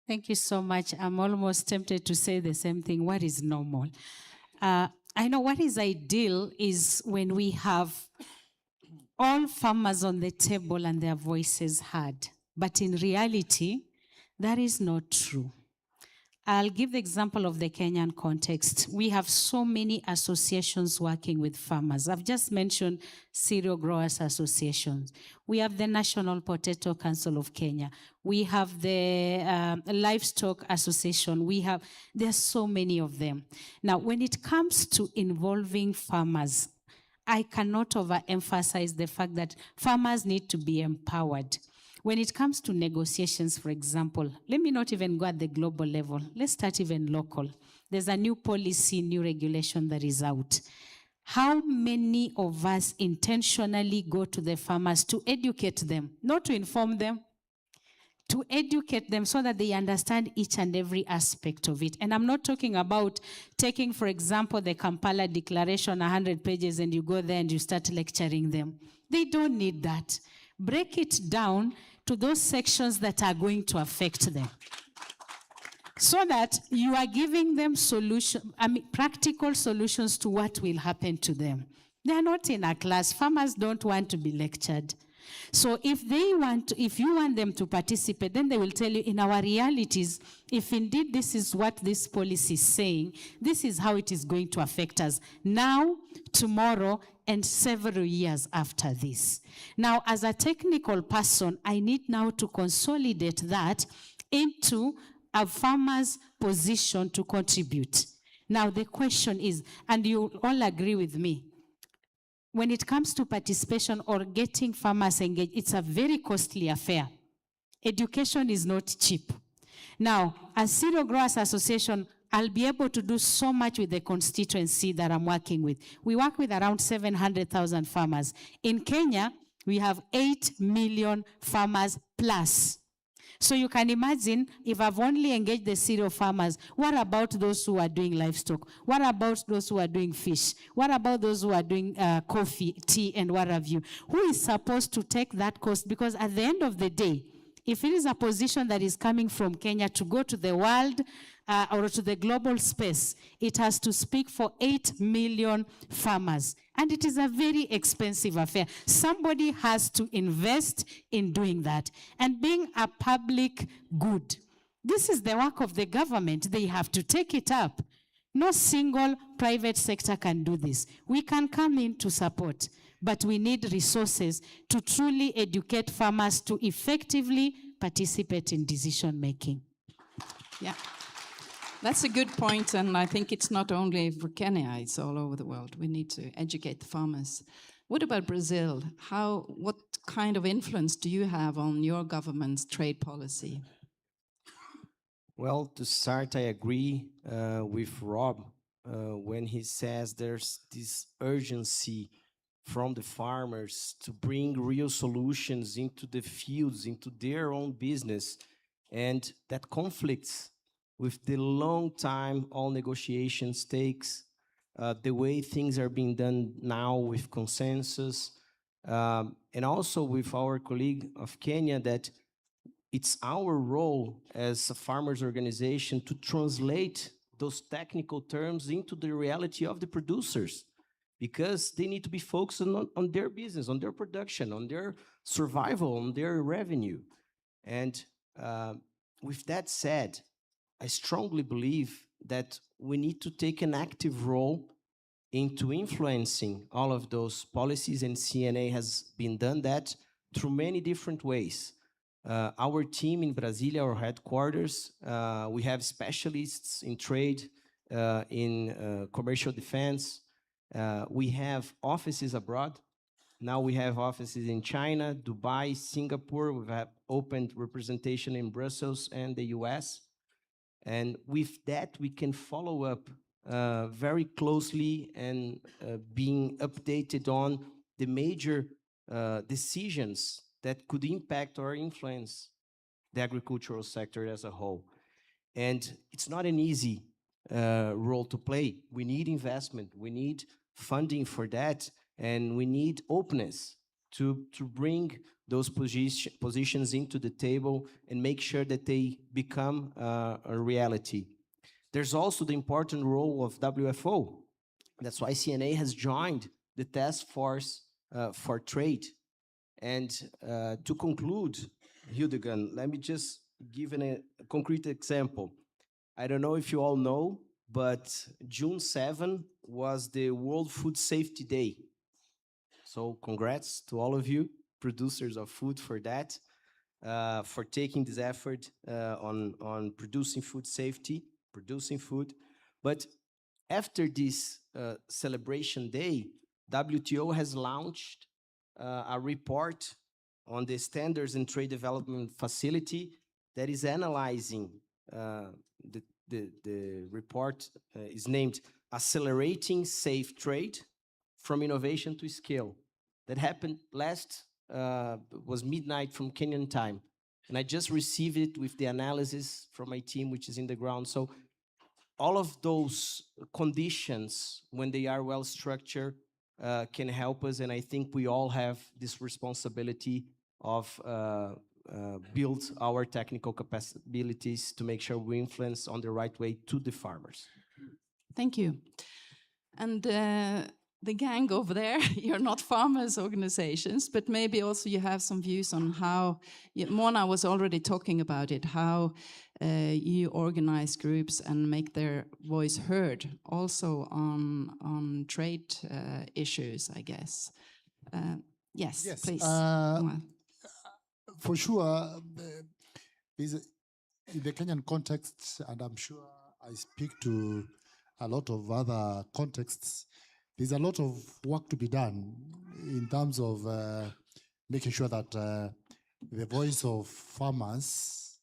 Thank you so much. I'm almost tempted to say the same thing. What is normal? I know what is ideal is when we have all farmers on the table and their voices heard. But in reality, that is not true. I'll give the example of the Kenyan context. We have so many associations working with farmers. I've just mentioned Cereal Growers Associations. We have the National Potato Council of Kenya. We have the Livestock Association. There's so many of them. Now, when it comes to involving farmers, I cannot overemphasize the fact that farmers need to be empowered. When it comes to negotiations, for example, let me not even go at the global level. Let's start even local. There's a new policy, new regulation that is out. How many of us intentionally go to the farmers to educate them, not to inform them, to educate them so that they understand each and every aspect of it? And I'm not talking about taking, for example, the Kampala Declaration, 100 pages, and you go there and you start lecturing them. They don't need that. Break it down to those sections that are going to affect them, so that you are giving them practical solutions to what will happen to them. They are not in a class. Farmers don't want to be lectured. So if you want them to participate, then they will tell you, in our realities, if indeed this is what this policy is saying, this is how it is going to affect us now, tomorrow, and several years after this. Now, as a technical person, I need now to consolidate that into a farmer's position to contribute. Now, the question is, and you all agree with me, when it comes to participation or getting farmers engaged, it's a very costly affair. Education is not cheap. Now, as Cereal Growers Association, I'll be able to do so much with the constituency that I'm working with. We work with around 700,000 farmers. In Kenya, we have 8 million farmers plus. So you can imagine, if I've only engaged the cereal farmers, what about those who are doing livestock? What about those who are doing fish? What about those who are doing coffee, tea, and what have you? Who is supposed to take that cost? Because at the end of the day, If it is a position that is coming from Kenya to go to the world or to the global space, it has to speak for 8 million farmers. And it is a very expensive affair. Somebody has to invest in doing that. And being a public good, this is the work of the government. They have to take it up. No single private sector can do this. We can come in to support, but we need resources to truly educate farmers to effectively participate in decision making. Yeah. That's a good point, and I think it's not only for Kenya, it's all over the world. We need to educate the farmers. What about Brazil? What kind of influence do you have on your government's trade policy? Well, to start, I agree with Rob when he says there's this urgency from the farmers to bring real solutions into the fields, into their own business, and that conflicts with the long time all negotiations takes, the way things are being done now with consensus, and also with our colleague of Kenya, that it's our role as a farmers organization to translate those technical terms into the reality of the producers, because they need to be focused on their business, on their production, on their survival, on their revenue. And with that said, I strongly believe that we need to take an active role into influencing all of those policies, and CNA has been done that through many different ways. Our team in Brasilia, our headquarters, we have specialists in trade, in commercial defense. We have offices abroad. Now we have offices in China, Dubai, Singapore. We have opened representation in Brussels and the US. And with that, we can follow up very closely and being updated on the major decisions that could impact or influence the agricultural sector as a whole. And it's not an easy role to play. We need investment, we need funding for that, and we need openness to bring those positions into the table and make sure that they become a reality. There's also the important role of WFO. That's why CNA has joined the task force for trade. And to conclude, Hildegard, let me just give a concrete example. I don't know if you all know, but June 7 was the World Food Safety Day. So congrats to all of you, producers of food, for that, for taking this effort on producing food safety, producing food. But after this celebration day, WTO has launched a report on the Standards and Trade Development Facility that is analyzing, the report is named Accelerating Safe Trade from Innovation to Scale. That happened was midnight from Kenyan time. And I just received it with the analysis from my team, which is in the ground. So all of those conditions, when they are well structured, can help us, and I think we all have this responsibility of build our technical capabilities to make sure we influence on the right way to the farmers. Thank you. And the gang over there, you're not farmers organizations, but maybe also you have some views on how, Mona was already talking about it, how you organize groups and make their voice heard, also on trade issues, I guess. Yes, please. For sure, in the Kenyan context, and I'm sure I speak to a lot of other contexts, there's a lot of work to be done in terms of making sure that the voice of farmers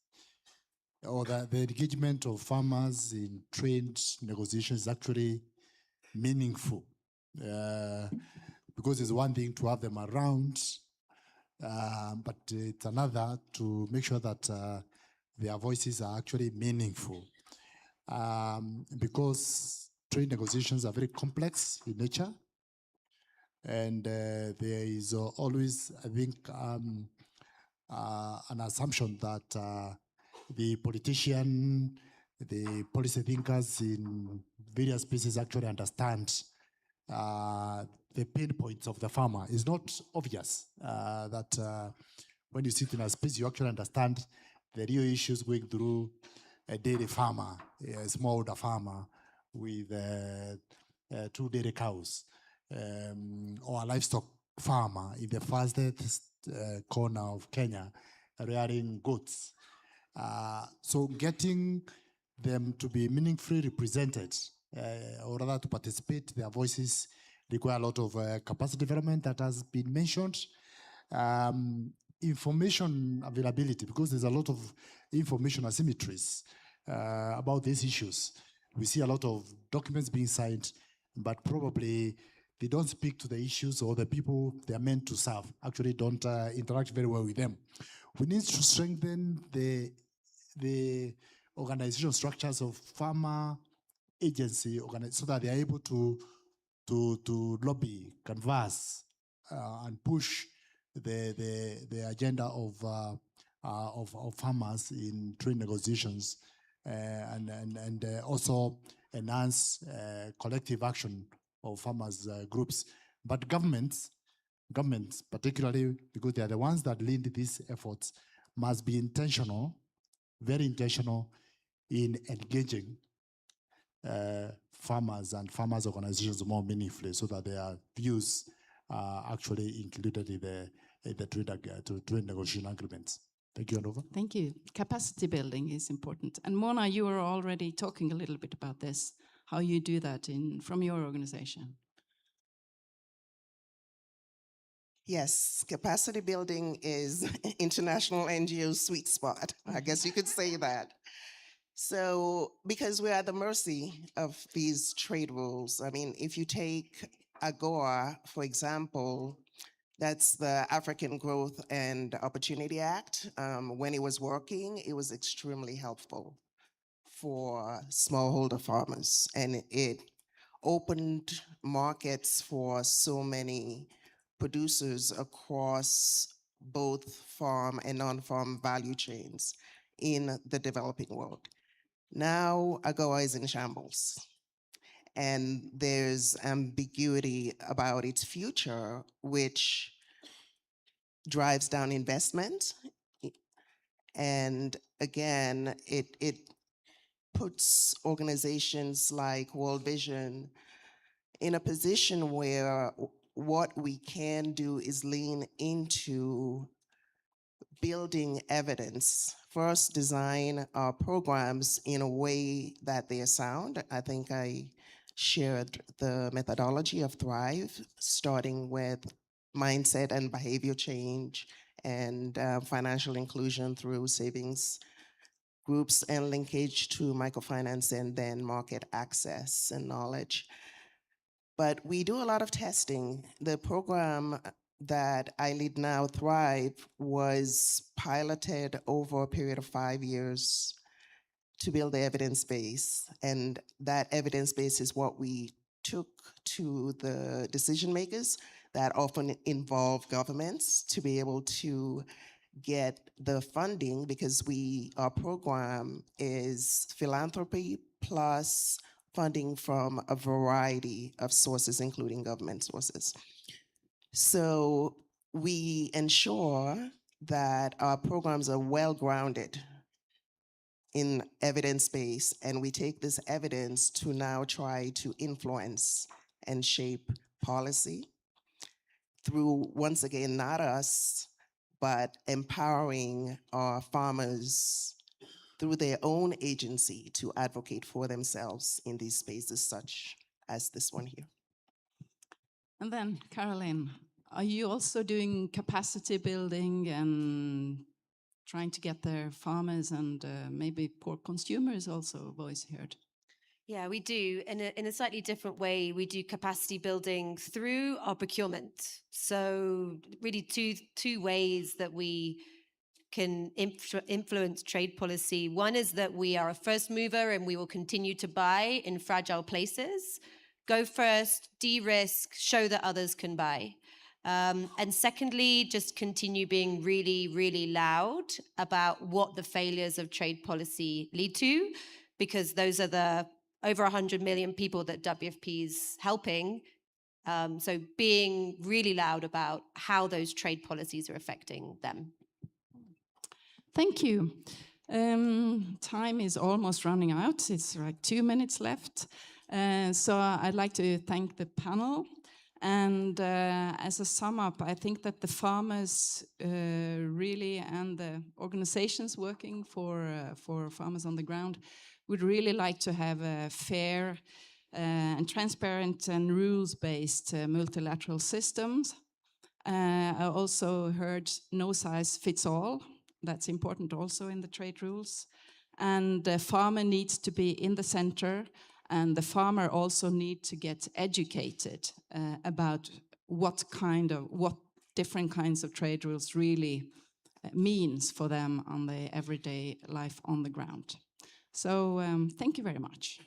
or the engagement of farmers in trade negotiations is actually meaningful. Because it's one thing to have them around, but it's another to make sure that their voices are actually meaningful. Because trade negotiations are very complex in nature, and there is always, I think, an assumption that the politician, the policy thinkers in various places actually understand the pain points of the farmer. It's not obvious that when you sit in a space, you actually understand the real issues going through a dairy farmer, a smallholder farmer with 2 dairy cows, or a livestock farmer in the fastest corner of Kenya rearing goats. So getting them to be meaningfully represented, or rather to participate, their voices require a lot of capacity development that has been mentioned. Information availability, because there's a lot of information asymmetries about these issues. We see a lot of documents being signed, but probably they don't speak to the issues, or the people they are meant to serve actually don't interact very well with them. We need to strengthen the organizational structures of farmer agency so that they are able to lobby, canvass, and push the agenda of farmers in trade negotiations, and also enhance collective action of farmers groups. But governments, particularly because they are the ones that lead these efforts, must be intentional, very intentional in engaging farmers and farmers organizations more meaningfully, so that their views are actually included in the trade negotiation agreements. Thank you, Andova. Thank you. Capacity building is important. And Mona, you were already talking a little bit about this, how you do that from your organization. Yes, capacity building is international NGO sweet spot. I guess you could say that. So, because we're at the mercy of these trade rules. I mean, if you take AGOA, for example, that's the African Growth and Opportunity Act. When it was working, it was extremely helpful for smallholder farmers, and it opened markets for so many producers across both farm and non-farm value chains in the developing world. Now AGOA is in shambles, and there's ambiguity about its future, which drives down investment. And again, it puts organizations like World Vision in a position where what we can do is lean into building evidence. First, design our programs in a way that they are sound. I think I shared the methodology of Thrive, starting with mindset and behavior change, and financial inclusion through savings groups and linkage to microfinance, and then market access and knowledge. But we do a lot of testing. The program that I lead now, Thrive, was piloted over a period of 5 years to build the evidence base. And that evidence base is what we took to the decision makers that often involve governments to be able to get the funding, because our program is philanthropy plus funding from a variety of sources, including government sources. So we ensure that our programs are well-grounded in evidence base, and we take this evidence to now try to influence and shape policy through, once again, not us, but empowering our farmers through their own agency to advocate for themselves in these spaces such as this one here. And then, Caroline, are you also doing capacity building and trying to get their farmers and maybe poor consumers also voice heard? Yeah, we do. In a slightly different way, we do capacity building through our procurement. So really two ways that we can influence trade policy. One is that we are a first mover and we will continue to buy in fragile places. Go first, de-risk, show that others can buy. And secondly, just continue being really, really loud about what the failures of trade policy lead to, because those are the over 100 million people that WFP is helping. So being really loud about how those trade policies are affecting them. Thank you. Time is almost running out. It's like 2 minutes left. So I'd like to thank the panel. And as a sum up, I think that the farmers really, and the organizations working for farmers on the ground, would really like to have a fair and transparent and rules-based multilateral systems. I also heard no size fits all. That's important also in the trade rules. And the farmer needs to be in the center, and the farmer also needs to get educated about what different kinds of trade rules really means for them on the everyday life on the ground. So thank you very much.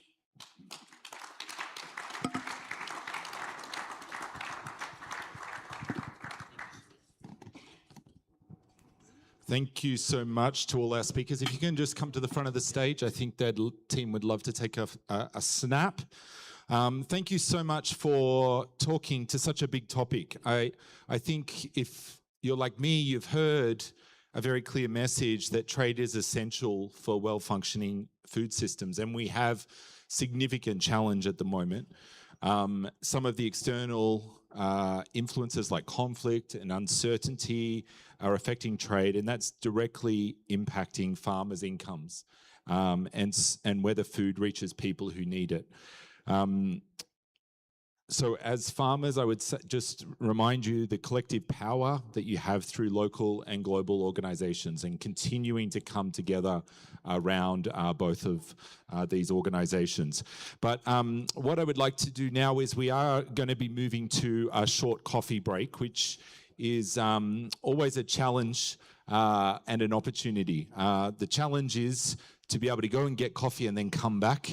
Thank you so much to all our speakers. If you can just come to the front of the stage, I think that team would love to take a snap. Thank you so much for talking to such a big topic. I think if you're like me, you've heard a very clear message that trade is essential for well-functioning food systems, and we have significant challenge at the moment. Some of the external influences like conflict and uncertainty are affecting trade, and that's directly impacting farmers' incomes and whether food reaches people who need it. So as farmers, I would just remind you the collective power that you have through local and global organizations, and continuing to come together around both of these organizations. But what I would like to do now is we are going to be moving to a short coffee break, which is always a challenge and an opportunity. The challenge is to be able to go and get coffee and then come back.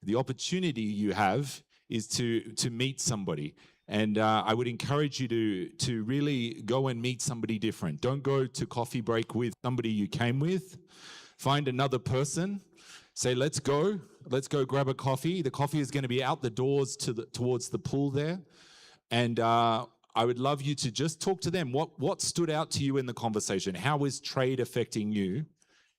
The opportunity you have is to meet somebody. And I would encourage you to really go and meet somebody different. Don't go to coffee break with somebody you came with. Find another person. Say, let's go grab a coffee. The coffee is going to be out the doors towards the pool there. And I would love you to just talk to them. What stood out to you in the conversation? How is trade affecting you?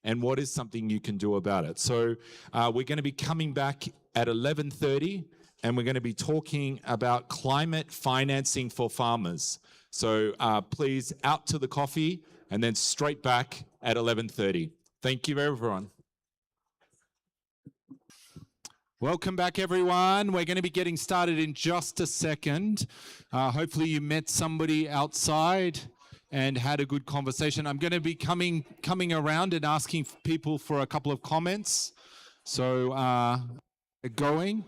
And what is something you can do about it? So we're going to be coming back at 11:30. And we're going to be talking about climate financing for farmers. So please, out to the coffee and then straight back at 11:30. Thank you, everyone. Welcome back, everyone. We're going to be getting started in just a second. Hopefully you met somebody outside and had a good conversation. I'm going to be coming around and asking people for a couple of comments. So going.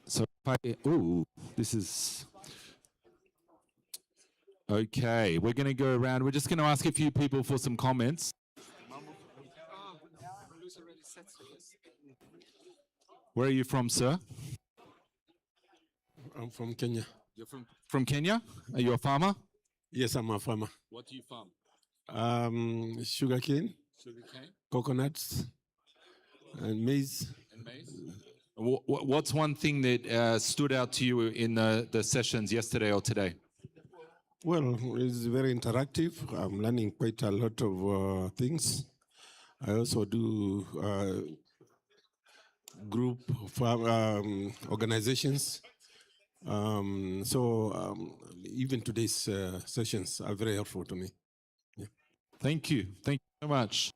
So, this is okay. We're going to go around. We're just going to ask a few people for some comments. Where are you from, sir? I'm from Kenya. You're from Kenya? Are you a farmer? Yes, I'm a farmer. What do you farm? Sugarcane, coconuts, and maize. And maize? What's one thing that stood out to you in the sessions yesterday or today? Well, it's very interactive. I'm learning quite a lot of things. I also do group organizations. Even today's sessions are very helpful to me. Yeah. Thank you. Thank you so much.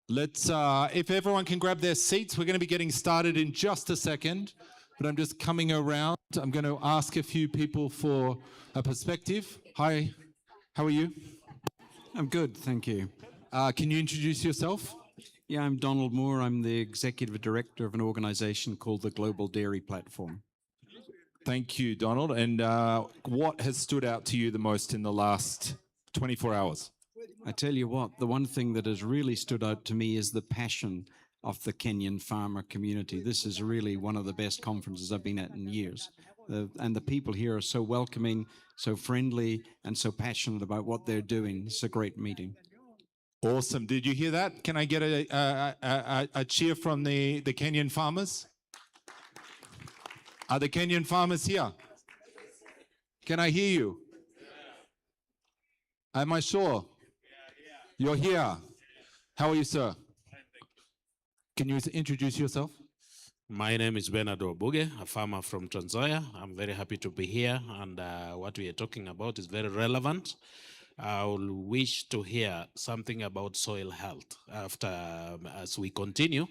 Let's, if everyone can grab their seats, we're going to be getting started in just a second, but I'm just coming around. I'm going to ask a few people for a perspective. Hi, how are you? I'm good, thank you. Can you introduce yourself? Yeah, I'm Donald Moore. I'm the executive director of an organization called the Global Dairy Platform. Thank you, Donald. And what has stood out to you the most in the last 24 hours? I tell you what, the one thing that has really stood out to me is the passion of the Kenyan farmer community. This is really one of the best conferences I've been at in years. And the people here are so welcoming, so friendly, and so passionate about what they're doing. It's a great meeting. Awesome. Did you hear that? Can I get a cheer from the Kenyan farmers? Are the Kenyan farmers here? Can I hear you? Am I sure? You're here. How are you, sir? Can you introduce yourself? My name is Bernard Obuge, a farmer from Tanzania. I'm very happy to be here, and what we are talking about is very relevant. I will wish to hear something about soil health. After, as we continue,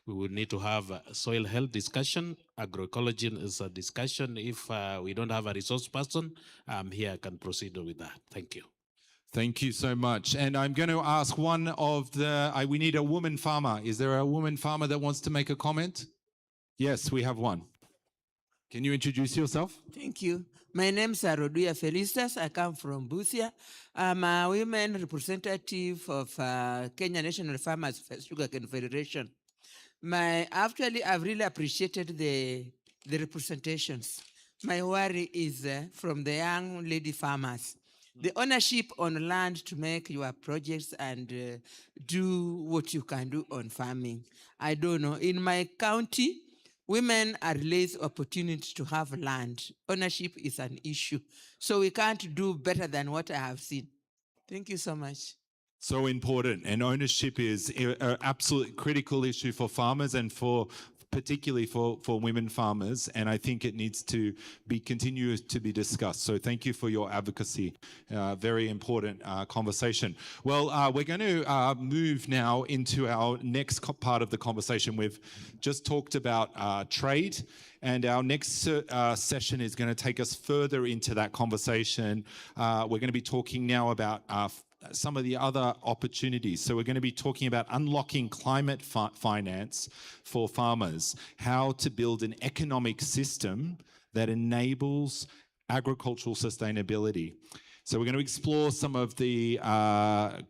we will need to have a soil health discussion. Agroecology is a discussion. If we don't have a resource person, here I can proceed with that. Thank you. Thank you so much. And I'm going to ask one of the, we need a woman farmer. Is there a woman farmer that wants to make a comment? Yes, we have one. Can you introduce yourself? Thank you. My name is Aroduya Felicitas. I come from Busia. I'm a women representative of Kenya National Farmers Sugarcane Federation. I've really appreciated the representations. My worry is from the young lady farmers. The ownership on land to make your projects and do what you can do on farming. I don't know. In my county, women are less opportunity to have land. Ownership is an issue. So we can't do better than what I have seen. Thank you so much. So important. And ownership is an absolute critical issue for farmers and particularly for women farmers, and I think it needs to continue to be discussed. So thank you for your advocacy. Very important conversation. Well, we're going to move now into our next part of the conversation. We've just talked about trade, and our next session is going to take us further into that conversation. We're going to be talking now about some of the other opportunities. So we're going to be talking about unlocking climate finance for farmers, how to build an economic system that enables agricultural sustainability. So we're going to explore some of the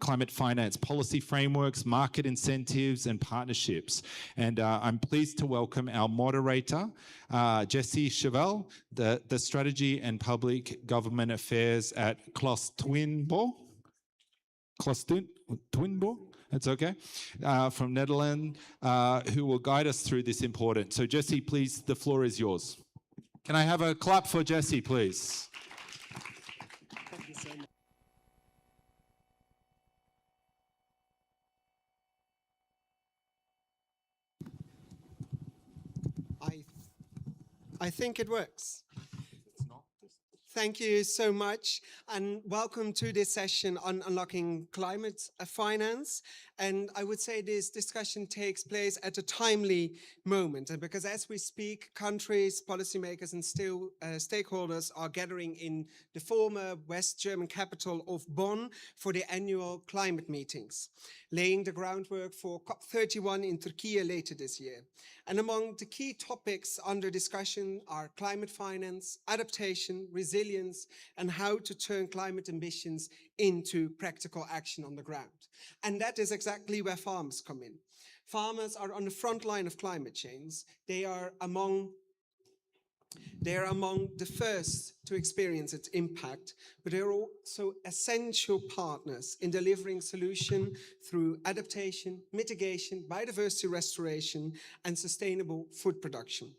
climate finance policy frameworks, market incentives, and partnerships. And I'm pleased to welcome our moderator, Jesse Chevelle, the Strategy and Public Government Affairs at Klos Twinbo. Twinbo, that's okay, from Netherlands, who will guide us through this important. So Jesse, please, the floor is yours. Can I have a clap for Jesse, please? Thank you so much. I think it works. Thank you so much, and welcome to this session on unlocking climate finance. And I would say this discussion takes place at a timely moment, and because as we speak, countries, policymakers, and still stakeholders are gathering in the former West German capital of Bonn for the annual climate meetings, laying the groundwork for COP31 in Turkey later this year. And among the key topics under discussion are climate finance, adaptation, resilience, and how to turn climate ambitions into practical action on the ground. And that is exactly where farmers come in. Farmers are on the front line of climate change. They are among the first to experience its impact, but they're also essential partners in delivering solutions through adaptation, mitigation, biodiversity restoration, and sustainable food production.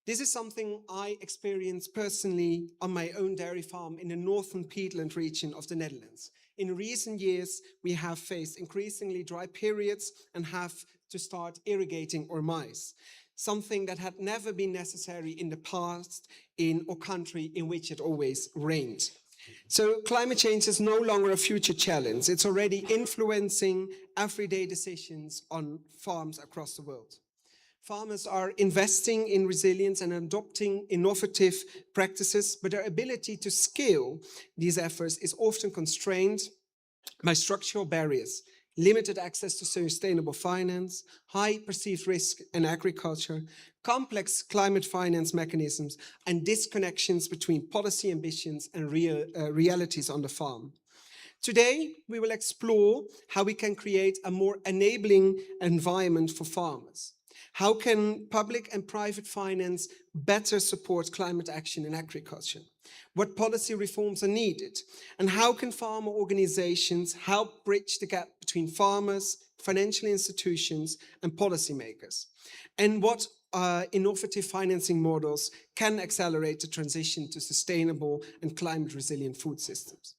This is something I experienced personally on my own dairy farm in the northern peatland region of the Netherlands. In recent years, we have faced increasingly dry periods and have to start irrigating our maize, something that had never been necessary in the past in a country in which it always rained. So climate change is no longer a future challenge. It's already influencing everyday decisions on farms across the world. Farmers are investing in resilience and adopting innovative practices, but their ability to scale these efforts is often constrained by structural barriers, limited access to sustainable finance, high perceived risk in agriculture, complex climate finance mechanisms, and disconnections between policy ambitions and realities on the farm. Today, we will explore how we can create a more enabling environment for farmers. How can public and private finance better support climate action in agriculture? What policy reforms are needed? And how can farmer organizations help bridge the gap between farmers, financial institutions, and policymakers? And what innovative financing models can accelerate the transition to sustainable and climate resilient food systems?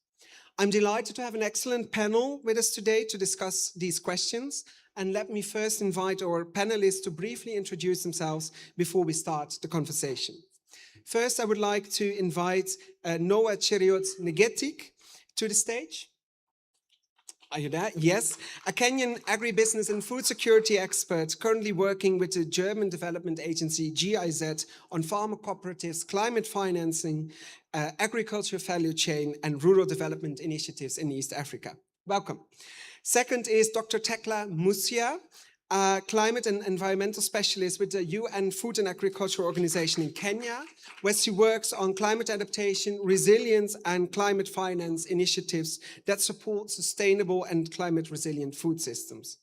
I'm delighted to have an excellent panel with us today to discuss these questions. And let me first invite our panelists to briefly introduce themselves before we start the conversation. First, I would like to invite Noah Cheriot-Negetik to the stage. Are you there? Yes. A Kenyan agribusiness and food security expert currently working with the German development agency GIZ on farmer cooperatives, climate financing, agriculture value chain, and rural development initiatives in East Africa. Welcome. Second is Dr. Tekla Musia, a climate and environmental specialist with the UN Food and Agriculture Organization in Kenya, where she works on climate adaptation, resilience, and climate finance initiatives that support sustainable and climate resilient food systems.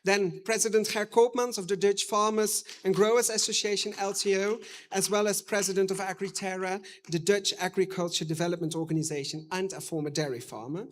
Then President Ger Koopmans of the Dutch Farmers and Growers Association, LTO, as well as President of AgriTerra, the Dutch Agriculture Development Organization, and a former dairy farmer.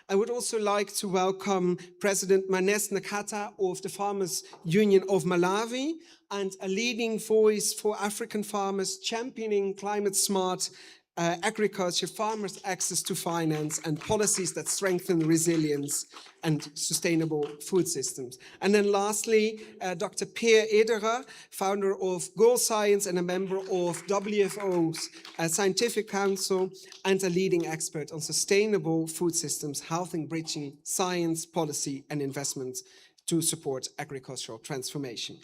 I would also like to welcome President Manes Nakata of the Farmers Union of Malawi and a leading voice for African farmers championing climate-smart agriculture, farmers' access to finance, and policies that strengthen resilience and sustainable food systems. And then lastly, Dr. Peer Ederer, founder of Goal Science and a member of WFO's Scientific Council and a leading expert on sustainable food systems, helping bridging science, policy, and investment to support agricultural transformation.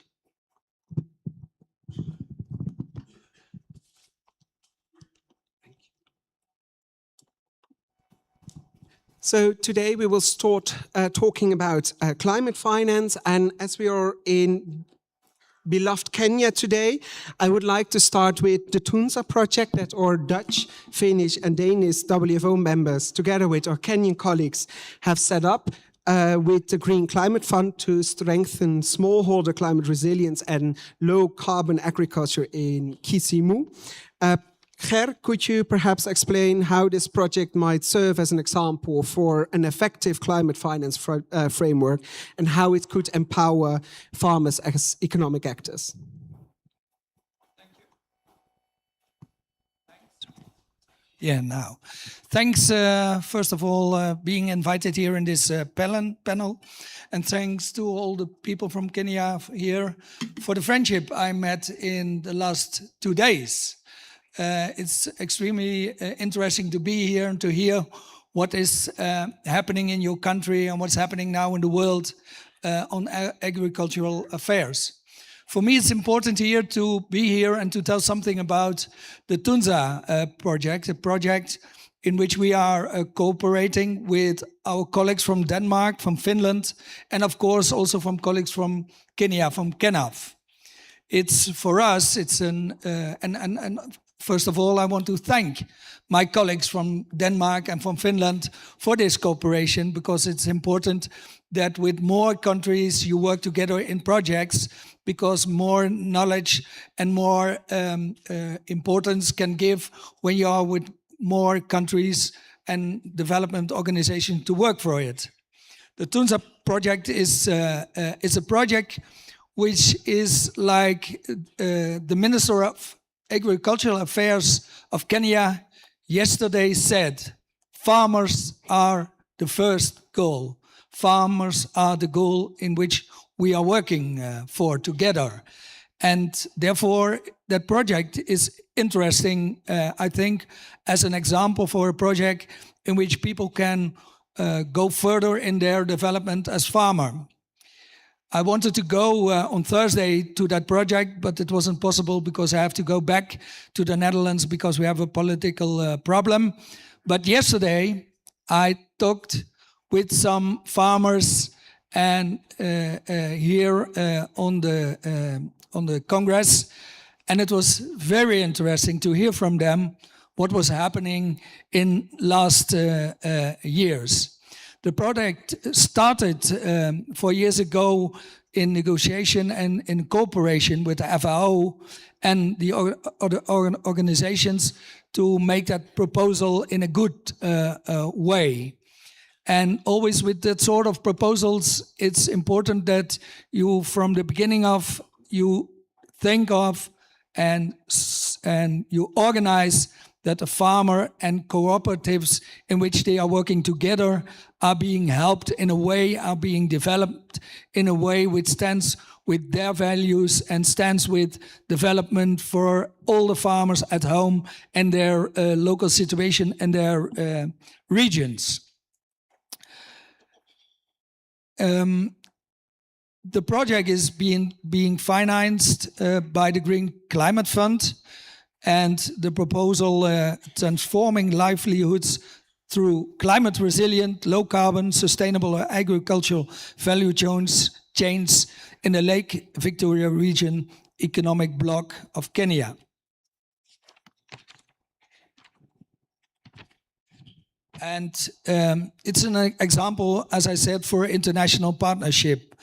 So today we will start talking about climate finance, and as we are in beloved Kenya today, I would like to start with the Tunza project that our Dutch, Finnish and Danish WFO members, together with our Kenyan colleagues, have set up with the Green Climate Fund to strengthen smallholder climate resilience and low carbon agriculture in Kisimu. Ger, could you perhaps explain how this project might serve as an example for an effective climate finance framework and how it could empower farmers as economic actors? Yeah, now. Thanks, first of all, being invited here in this panel. And thanks to all the people from Kenya here for the friendship I met in the last 2 days. It's extremely interesting to be here and to hear what is happening in your country and what's happening now in the world on agricultural affairs. For me, it's important here to be here and to tell something about the Tunza project, a project in which we are cooperating with our colleagues from Denmark, from Finland, and of course also from colleagues from Kenya, from KENAF. It's for us, it's first of all, I want to thank my colleagues from Denmark and from Finland for this cooperation, because it's important that with more countries you work together in projects, because more knowledge and more importance can give when you are with more countries and development organizations to work for it. The Tunza project is a project which is like the Minister of Agricultural Affairs of Kenya yesterday said, farmers are the first goal. Farmers are the goal in which we are working for together. And therefore, that project is interesting, I think, as an example for a project in which people can go further in their development as farmer. I wanted to go on Thursday to that project, but it wasn't possible because I have to go back to the Netherlands because we have a political problem. But yesterday, I talked with some farmers and here on the Congress, and it was very interesting to hear from them what was happening in last years. The project started 4 years ago in negotiation and in cooperation with the FAO and the other organizations to make that proposal in a good way. And always with that sort of proposals, it's important that you, from the beginning of, you think of and you organize that the farmer and cooperatives in which they are working together are being helped in a way, are being developed in a way which stands with their values and stands with development for all the farmers at home and their local situation and their regions. The project is being financed by the Green Climate Fund, and the proposal transforming livelihoods through climate resilient, low carbon, sustainable agricultural value chains in the Lake Victoria region economic bloc of Kenya. And it's an example, as I said, for international partnership.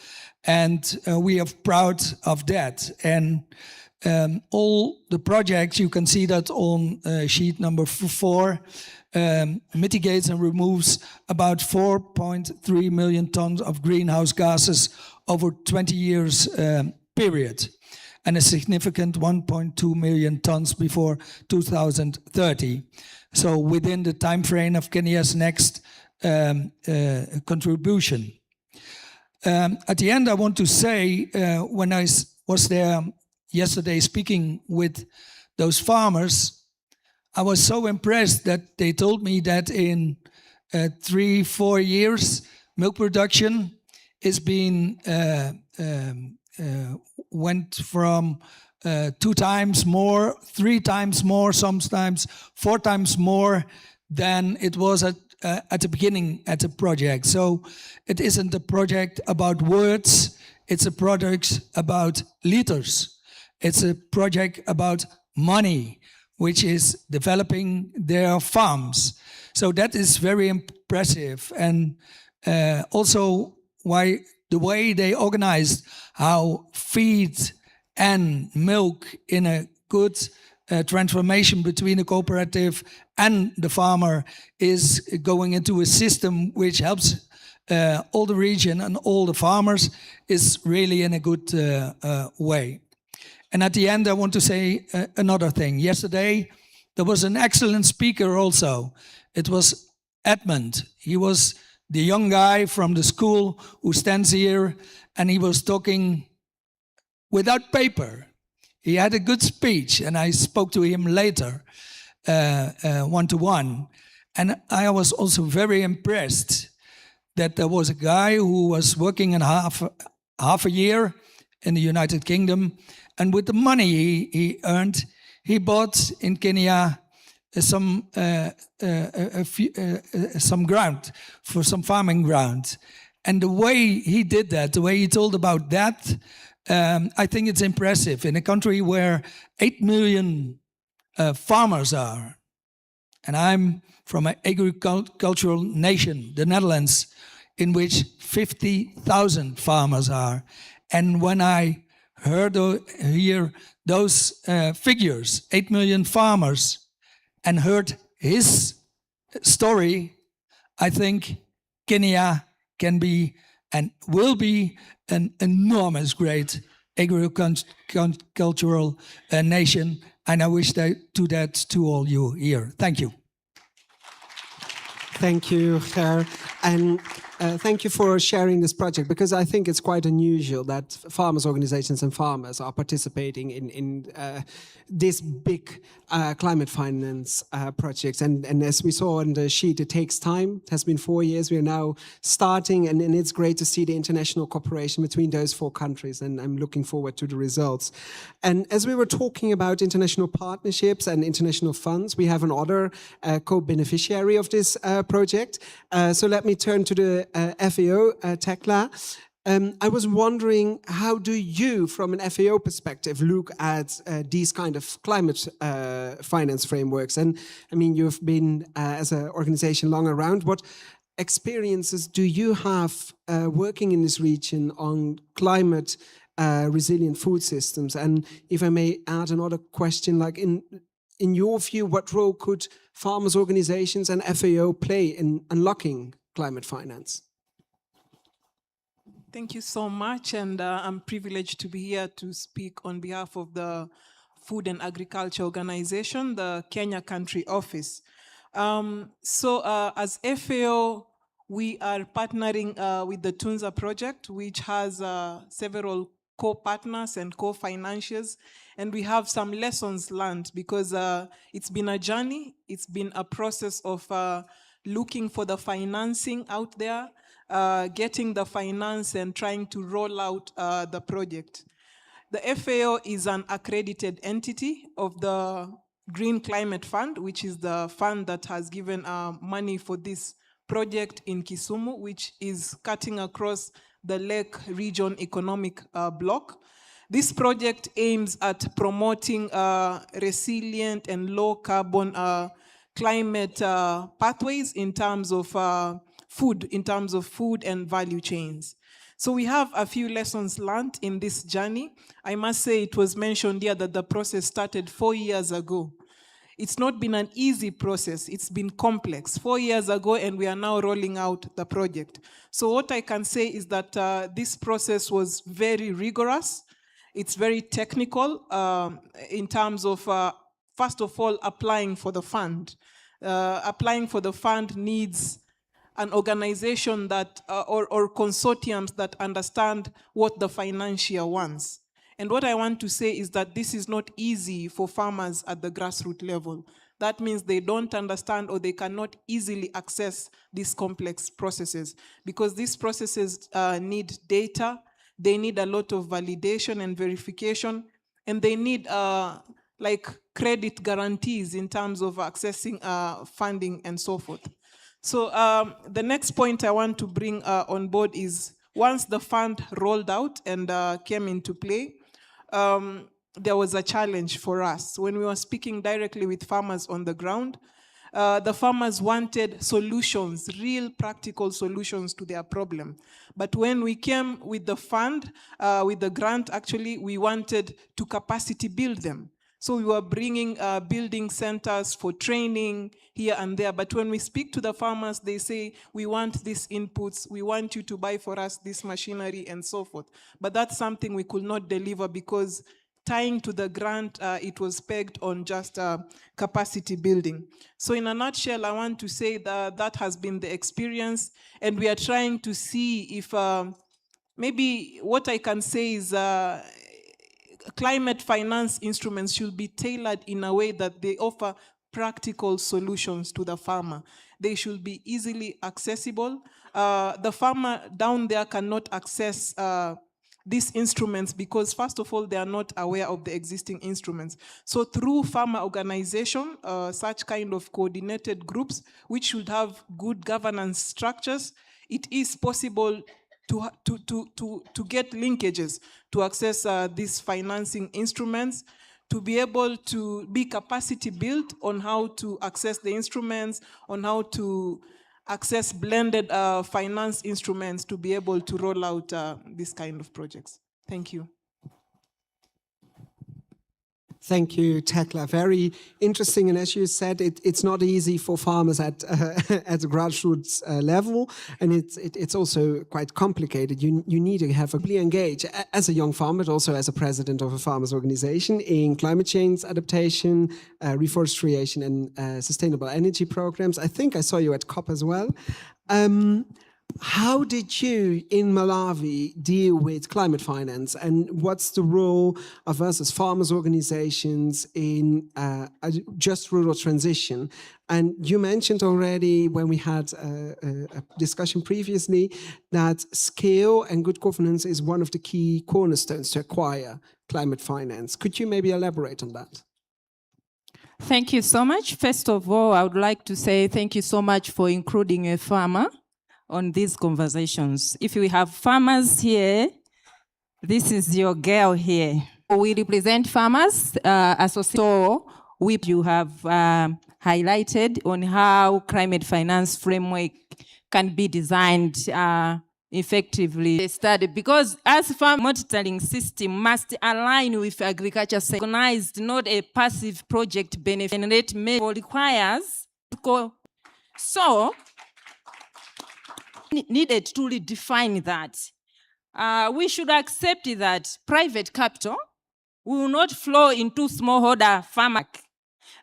And we are proud of that. And all the projects, you can see that on sheet number 4, mitigates and removes about 4.3 million tons of greenhouse gases over 20 years period, and a significant 1.2 million tons before 2030. So within the time frame of Kenya's next contribution. At the end, I want to say, when I was there yesterday speaking with those farmers, I was so impressed that they told me that in 3-4 years, milk production is being went from 2 times more, 3 times more, sometimes 4 times more than it was at the beginning at the project. So it isn't a project about words, it's a project about liters. It's a project about money, which is developing their farms. So that is very impressive. And also why the way they organized how feed and milk in a good transformation between the cooperative and the farmer is going into a system which helps all the region and all the farmers is really in a good way. And at the end, I want to say another thing. Yesterday, there was an excellent speaker also. It was Edmund. He was the young guy from the school who stands here, and he was talking without paper. He had a good speech, and I spoke to him later, one-to-one. And I was also very impressed that there was a guy who was working in half a year in the United Kingdom, and with the money he earned, he bought in Kenya some ground, for some farming ground. And the way he did that, the way he told about that, I think it's impressive. In a country where 8 million farmers are, and I'm from an agricultural nation, the Netherlands, in which 50,000 farmers are. And when I hear those figures, 8 million farmers, and heard his story, I think Kenya can be and will be an enormous great agricultural nation, and I wish that to all you here. Thank you. Thank you, Ger. And thank you for sharing this project, because I think it's quite unusual that farmers' organizations and farmers are participating in this big climate finance projects. And as we saw on the sheet, it takes time. It has been 4 years. We are now starting, and it's great to see the international cooperation between those 4 countries, and I'm looking forward to the results. And as we were talking about international partnerships and international funds, we have another co-beneficiary of this project. So let me turn to the FAO, Tekla. I was wondering, how do you, from an FAO perspective, look at these kind of climate finance frameworks? And I mean, you've been, as an organization, long around. What experiences do you have working in this region on climate resilient food systems? And if I may add another question, like in your view, what role could farmers' organizations and FAO play in unlocking climate finance? Thank you so much, and I'm privileged to be here to speak on behalf of the Food and Agriculture Organization, the Kenya Country Office. As FAO, we are partnering with the Tunza Project, which has several co-partners and co-financiers, and we have some lessons learned because it's been a journey, it's been a process of looking for the financing out there, getting the finance and trying to roll out the project. The FAO is an accredited entity of the Green Climate Fund, which is the fund that has given money for this project in Kisumu, which is cutting across the Lake Region Economic Bloc. This project aims at promoting resilient and low carbon climate pathways in terms of food and value chains. So we have a few lessons learned in this journey. I must say it was mentioned here that the process started 4 years ago. It's not been an easy process, it's been complex. 4 years ago and we are now rolling out the project. So what I can say is that this process was very rigorous. It's very technical in terms of, first of all, applying for the fund. Applying for the fund needs an organization that, or consortiums that understand what the financier wants. And what I want to say is that this is not easy for farmers at the grassroots level. That means they don't understand or they cannot easily access these complex processes because these processes need data, they need a lot of validation and verification, and they need like credit guarantees in terms of accessing funding and so forth. So the next point I want to bring on board is once the fund rolled out and came into play, there was a challenge for us. When we were speaking directly with farmers on the ground, the farmers wanted solutions, real practical solutions to their problem. But when we came with the fund, with the grant actually, we wanted to capacity build them. So we were bringing building centers for training here and there. But when we speak to the farmers, they say, we want these inputs, we want you to buy for us this machinery and so forth. But that's something we could not deliver because tying to the grant, it was pegged on just capacity building. So in a nutshell, I want to say that that has been the experience. And we are trying to see if maybe what I can say is climate finance instruments should be tailored in a way that they offer practical solutions to the farmer. They should be easily accessible. The farmer down there cannot access these instruments because, first of all, they are not aware of the existing instruments. So through farmer organization, such kind of coordinated groups, which should have good governance structures, it is possible to get linkages to access these financing instruments, to be able to be capacity built on how to access the instruments, on how to access blended finance instruments to be able to roll out this kind of projects. Thank you. Thank you, Tekla. Very interesting, and as you said, it's not easy for farmers at the grassroots level, and it's also quite complicated. You need to have fully engaged as a young farmer, but also as a president of a farmers' organization in climate change adaptation, reforestation, and sustainable energy programs. I think I saw you at COP as well. How did you in Malawi deal with climate finance, and what's the role of us as farmers' organizations in just rural transition? And you mentioned already when we had a discussion previously that scale and good governance is one of the key cornerstones to acquire climate finance. Could you maybe elaborate on that? Thank you so much. First of all, I would like to say thank you so much for including a farmer on these conversations. If we have farmers here, this is your girl here. We represent farmers, so you have highlighted on how climate finance framework can be designed effectively studied, because as farm monitoring system must align with agriculture recognized, not a passive project benefit rate requires. So needed to redefine that. We should accept that private capital will not flow into smallholder farmers.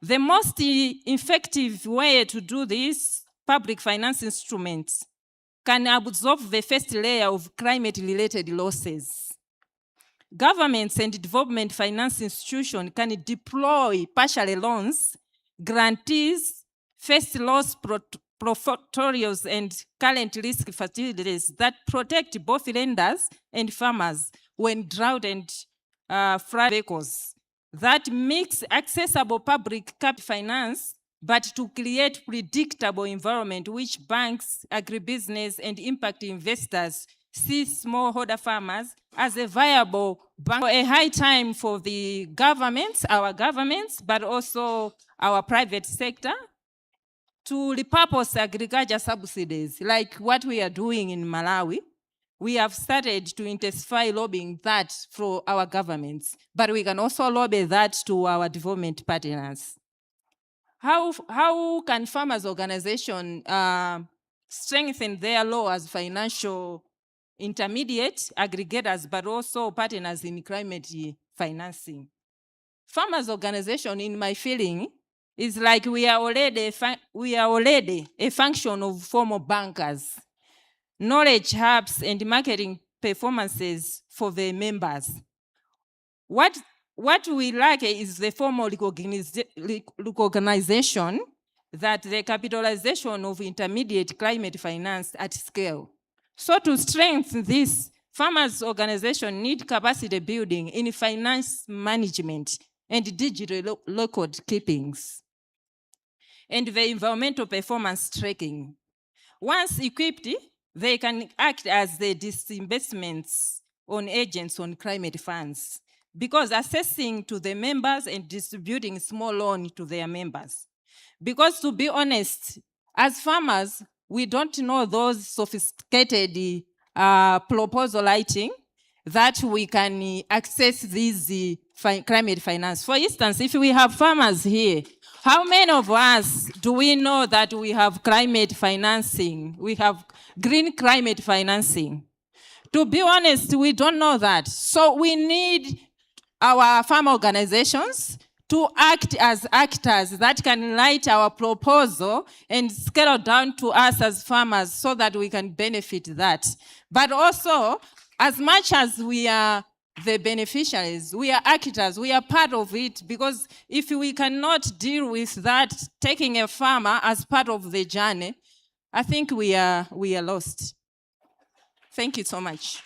The most effective way to do this, public finance instruments can absorb the first layer of climate-related losses. Governments and development finance institutions can deploy partial loans, guarantees, first loss portfolios, and current risk facilities that protect both lenders and farmers when drought and flood vehicles. That makes accessible public capital finance, but to create predictable environment which banks, agribusiness, and impact investors see smallholder farmers as a viable bank. A high time for the governments, our governments, but also our private sector, to repurpose agriculture subsidies, like what we are doing in Malawi. We have started to intensify lobbying that for our governments, but we can also lobby that to our development partners. How can farmers' organizations strengthen their role as financial intermediate aggregators, but also partners in climate financing? Farmers' organization, in my feeling, is like we are already a function of formal bankers, knowledge hubs, and marketing performances for the members. What we lack is the formal recognition that the capitalization of intermediate climate finance at scale. So to strengthen this, farmers' organizations need capacity building in finance management and digital record keepings, and the environmental performance tracking. Once equipped, they can act as the disinvestments on agents on climate funds, because assessing to the members and distributing small loan to their members. Because to be honest, as farmers, we don't know those sophisticated proposal writing that we can access these climate finance. For instance, if we have farmers here, how many of us do we know that we have climate financing? We have green climate financing. To be honest, we don't know that. So we need our farm organizations to act as actors that can write our proposal and scale down to us as farmers so that we can benefit that. But also, as much as we are the beneficiaries, we are actors, we are part of it, because if we cannot deal with that, taking a farmer as part of the journey, I think we are lost. Thank you so much.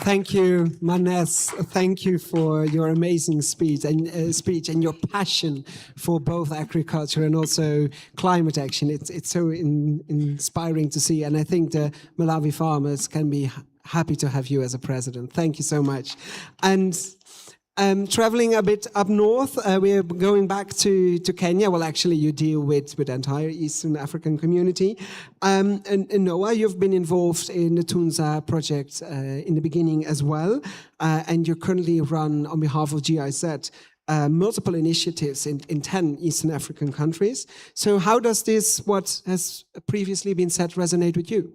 Thank you, Manes. Thank you for your amazing speech and your passion for both agriculture and also climate action. It's so inspiring to see, and I think the Malawi farmers can be happy to have you as a president. Thank you so much. And traveling a bit up north, we're going back to Kenya. Well, actually, you deal with the entire Eastern African community. And Noah, you've been involved in the Tunza project in the beginning as well. And you currently run, on behalf of GIZ, multiple initiatives in 10 Eastern African countries. So how does this, what has previously been said, resonate with you?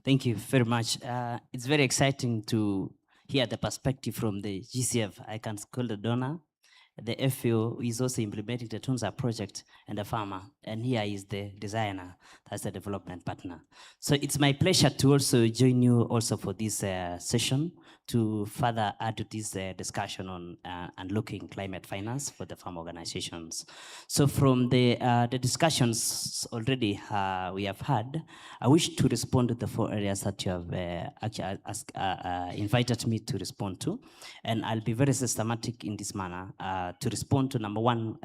Thank you very much. It's very exciting to hear the perspective from the GCF. I can call the donor. The FAO is also implementing the Tunza project, and the farmer. And here is the designer, that's the development partner. So it's my pleasure to also join you also for this session to further add to this discussion on unlocking climate finance for the farm organizations. So from the discussions already we have had, I wish to respond to the 4 areas that you have actually invited me to respond to. And I'll be very systematic in this manner to respond to number 1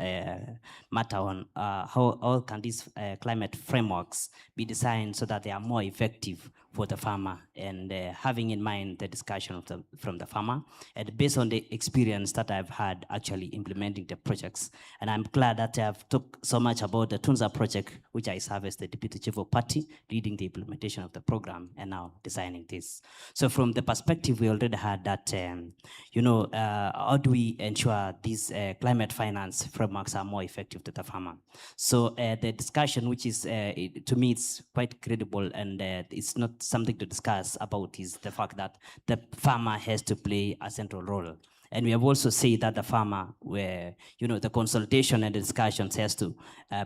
matter on how can these climate frameworks be designed so that they are more effective for the farmer, and having in mind the discussion from the farmer, and based on the experience that I've had actually implementing the projects. And I'm glad that I've talked so much about the Tunza project, which I serve as the Deputy Chief of Party, leading the implementation of the program and now designing this. So from the perspective, we already had that, how do we ensure these climate finance frameworks are more effective to the farmer? So the discussion, which is, to me, it's quite credible, and it's not something to discuss about, is the fact that the farmer has to play a central role. And we have also said that the farmer, where the consultation and the discussions has to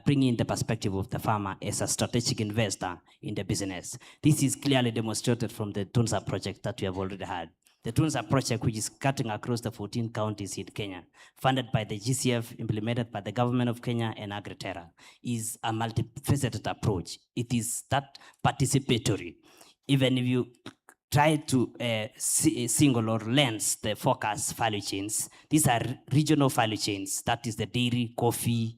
bring in the perspective of the farmer as a strategic investor in the business. This is clearly demonstrated from the Tunza project that we have already had. The Tunza project, which is cutting across the 14 counties in Kenya, funded by the GCF, implemented by the government of Kenya and AgriTerra, is a multifaceted approach. It is that participatory. Even if you try to single or lens the focus value chains, these are regional value chains. That is the dairy, coffee,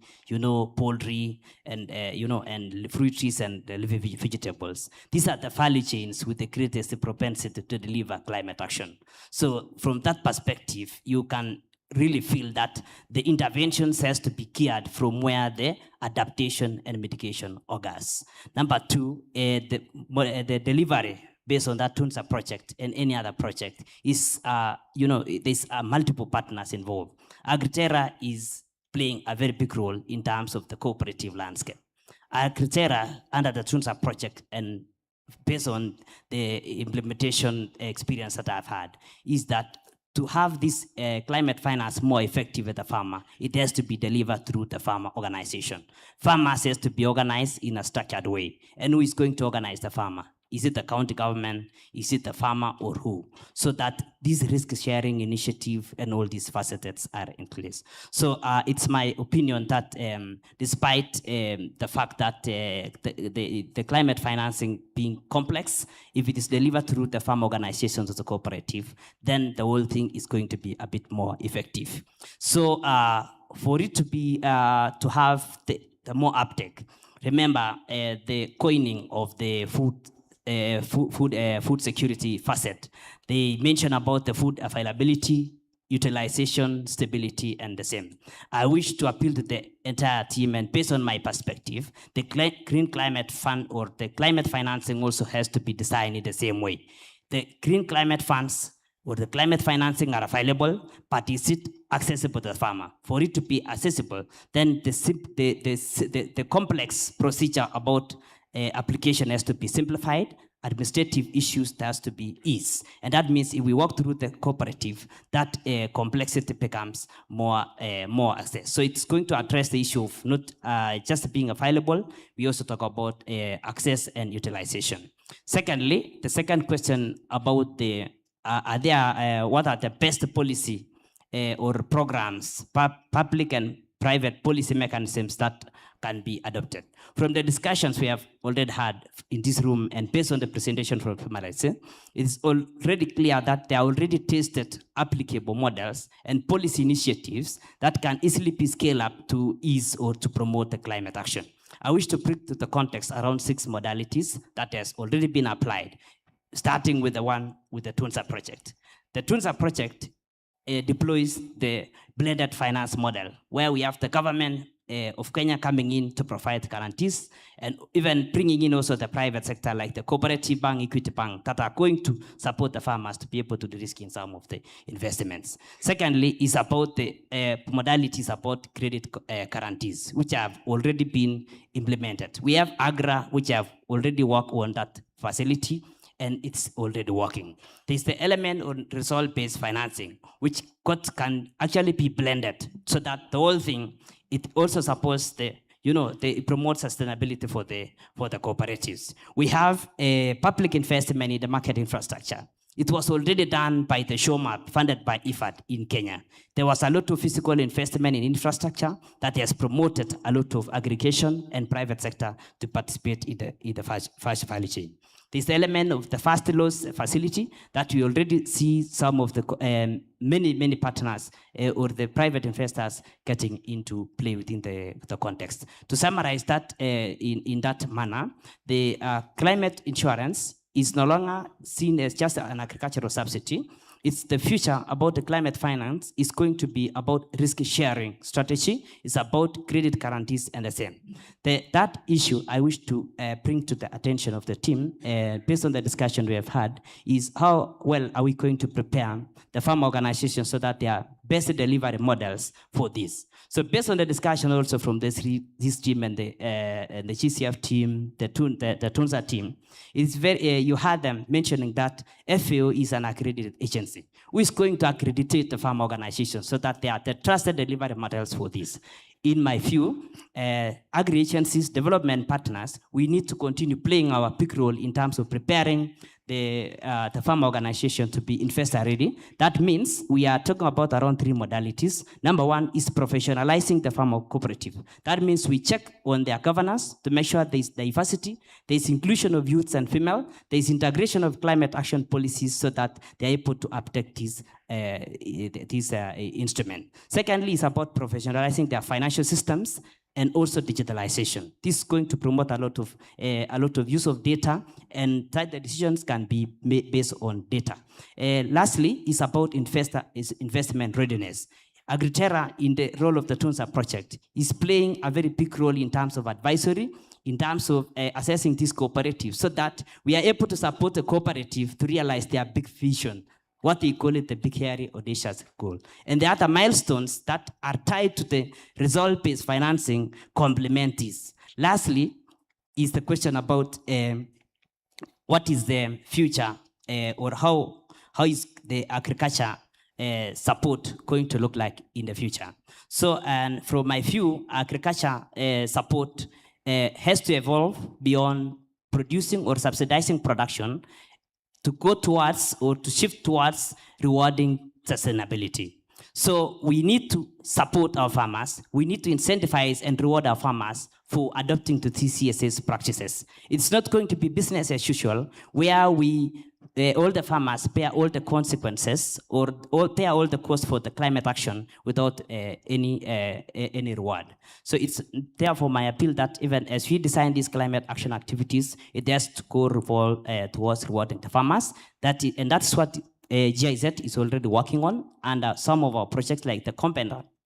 poultry, and and fruit trees and leafy vegetables. These are the value chains with the greatest propensity to deliver climate action. So from that perspective, you can really feel that the interventions has to be geared from where the adaptation and mitigation occurs. Number two, the delivery based on that Tunza project and any other project is, there's multiple partners involved. AgriTerra is playing a very big role in terms of the cooperative landscape. AgriTerra, under the Tunza project, and based on the implementation experience that I've had, is that to have this climate finance more effective at the farmer, it has to be delivered through the farmer organization. Farmers has to be organized in a structured way. And who is going to organize the farmer? Is it the county government? Is it the farmer, or who? So that this risk sharing initiative and all these facets are in place. So it's my opinion that despite the fact that the climate financing being complex, if it is delivered through the farm organizations as a cooperative, then the whole thing is going to be a bit more effective. So for it to be, to have the more uptake, remember the coining of the food security facet. They mention about the food availability, utilization, stability, and the same. I wish to appeal to the entire team, and based on my perspective, the Green Climate Fund or the climate financing also has to be designed in the same way. The Green Climate Funds or the climate financing are available, but is it accessible to the farmer? For it to be accessible, then the complex procedure about application has to be simplified, administrative issues has to be eased. And that means if we walk through the cooperative, that complexity becomes more access. So it's going to address the issue of not just being available, we also talk about access and utilization. Secondly, the second question about the, what are the best policy or programs, public and private policy mechanisms that can be adopted. From the discussions we have already had in this room and based on the presentation from Malaysia, it is already clear that there are already tested applicable models and policy initiatives that can easily be scaled up to ease or to promote the climate action. I wish to bring to the context around 6 modalities that has already been applied, starting with the one with the Tunza project. The Tunza project deploys the blended finance model, where we have the government of Kenya coming in to provide guarantees, and even bringing in also the private sector like the cooperative bank, equity bank, that are going to support the farmers to be able to de-risk in some of the investments. Secondly, is about the modalities about credit guarantees, which have already been implemented. We have AGRA, which have already worked on that facility, and it's already working. There's the element on result-based financing, which can actually be blended so that the whole thing, it also supports the, it promotes sustainability for the cooperatives. We have a public investment in the market infrastructure. It was already done by the SHOMAP, funded by IFAD in Kenya. There was a lot of physical investment in infrastructure that has promoted a lot of aggregation and private sector to participate in the fast value chain. There's the element of the fast loss facility that we already see some of the many partners or the private investors getting into play within the context. To summarize that in that manner, the climate insurance is no longer seen as just an agricultural subsidy. It's the future about the climate finance is going to be about risk sharing strategy. It's about credit guarantees and the same. That issue I wish to bring to the attention of the team, based on the discussion we have had, is how well are we going to prepare the farm organizations so that they are best delivery models for this. So based on the discussion also from this team and the GCF team, the TUNZA team, it's very, you had them mentioning that FAO is an accredited agency who is going to accredit the farm organizations so that they are the trusted delivery models for this. In my view, agri-agencies, development partners, we need to continue playing our big role in terms of preparing the farm organization to be investor ready. That means we are talking about around 3 modalities. Number 1 is professionalizing the farmer cooperative. That means we check on their governance to make sure there is diversity, there is inclusion of youths and female, there is integration of climate action policies so that they are able to uptake this instrument. Secondly, it's about professionalizing their financial systems and also digitalization. This is going to promote a lot of use of data, and that the decisions can be made based on data. Lastly, is about investment readiness. Agriterra, in the role of the TUNZA project, is playing a very big role in terms of advisory, in terms of assessing these cooperatives, so that we are able to support the cooperative to realize their big vision, what they call it the big, hairy, audacious goal. And the other milestones that are tied to the result-based financing complement this. Lastly, is the question about what is the future or how is the agriculture support going to look like in the future. So, and from my view, agriculture support has to evolve beyond producing or subsidizing production to go towards or to shift towards rewarding sustainability. So we need to support our farmers. We need to incentivize and reward our farmers for adopting to TCSS practices. It's not going to be business as usual, where we all the farmers bear all the consequences or bear all the costs for the climate action without any reward. So it's therefore my appeal that even as we design these climate action activities, it has to go towards rewarding the farmers. And that's what GIZ is already working on, and some of our projects like the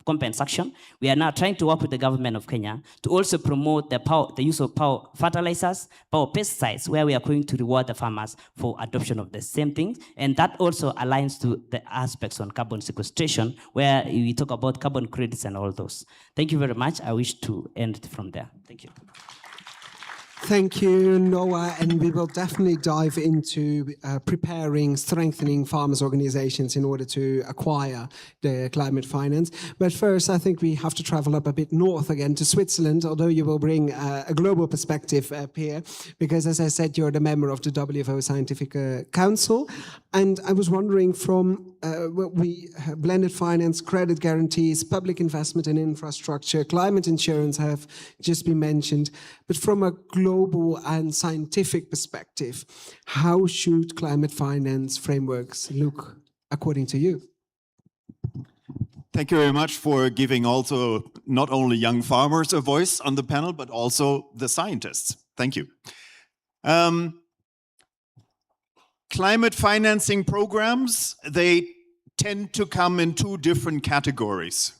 compensation, we are now trying to work with the government of Kenya to also promote the use of power fertilizers, power pesticides, where we are going to reward the farmers for adoption of the same thing. And that also aligns to the aspects on carbon sequestration, where we talk about carbon credits and all those. Thank you very much. I wish to end from there. Thank you. Thank you, Noah, and we will definitely dive into preparing, strengthening farmers' organizations in order to acquire the climate finance. But first, I think we have to travel up a bit north again to Switzerland, although you will bring a global perspective up here, because as I said, you're the member of the WFO Scientific Council. And I was wondering from blended finance, credit guarantees, public investment in infrastructure, climate insurance have just been mentioned, but from a global and scientific perspective, how should climate finance frameworks look according to you? Thank you very much for giving also not only young farmers a voice on the panel, but also the scientists. Thank you. Climate financing programs, they tend to come in 2 different categories.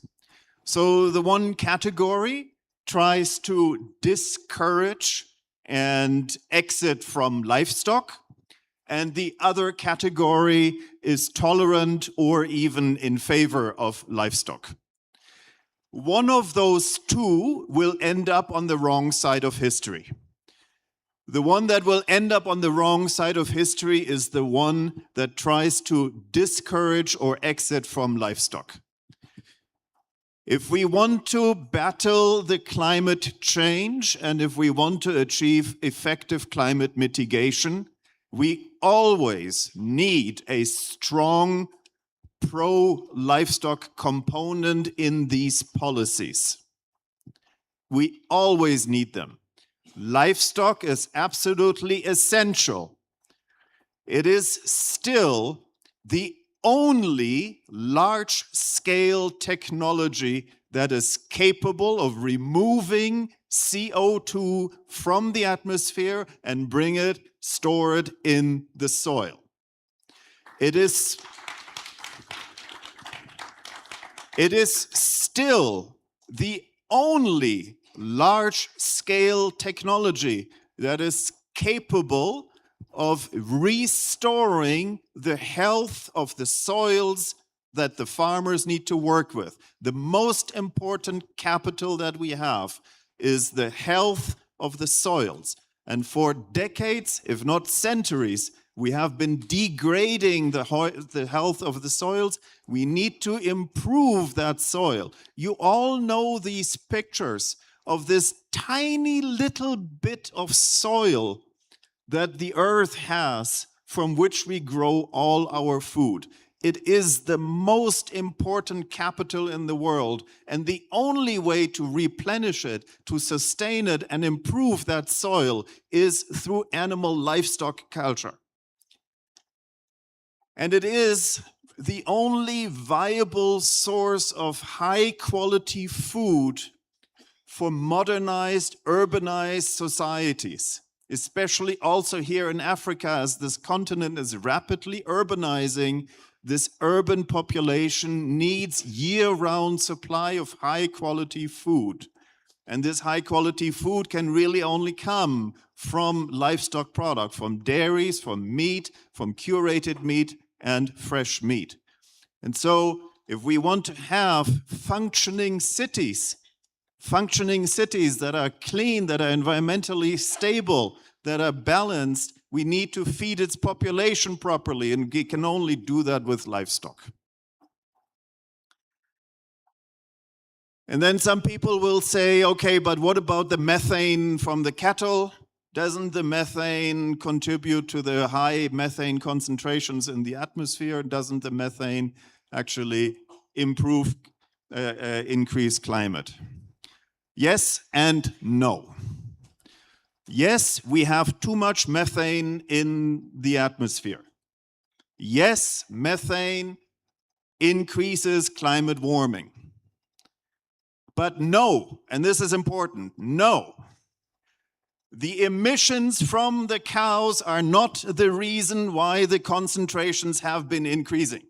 So the one category tries to discourage and exit from livestock, and the other category is tolerant or even in favor of livestock. One of those 2 will end up on the wrong side of history. The one that will end up on the wrong side of history is the one that tries to discourage or exit from livestock. If we want to battle the climate change and if we want to achieve effective climate mitigation, we always need a strong pro-livestock component in these policies. We always need them. Livestock is absolutely essential. It is still the only large-scale technology that is capable of removing CO2 from the atmosphere and bring it, store it in the soil. It is still the only large-scale technology that is capable of restoring the health of the soils that the farmers need to work with. The most important capital that we have is the health of the soils. And for decades, if not centuries, we have been degrading the health of the soils. We need to improve that soil. You all know these pictures of this tiny little bit of soil that the earth has from which we grow all our food. It is the most important capital in the world, and the only way to replenish it, to sustain it and improve that soil is through animal livestock culture. And it is the only viable source of high quality food for modernized, urbanized societies, especially also here in Africa, as this continent is rapidly urbanizing. This urban population needs year-round supply of high-quality food. And this high-quality food can really only come from livestock products, from dairies, from meat, from curated meat, and fresh meat. And so, if we want to have functioning cities that are clean, that are environmentally stable, that are balanced, we need to feed its population properly, and we can only do that with livestock. And then some people will say, okay, but what about the methane from the cattle? Doesn't the methane contribute to the high methane concentrations in the atmosphere? Doesn't the methane actually increase climate? Yes and no. Yes, we have too much methane in the atmosphere. Yes, methane increases climate warming. But no, and this is important, no. The emissions from the cows are not the reason why the concentrations have been increasing.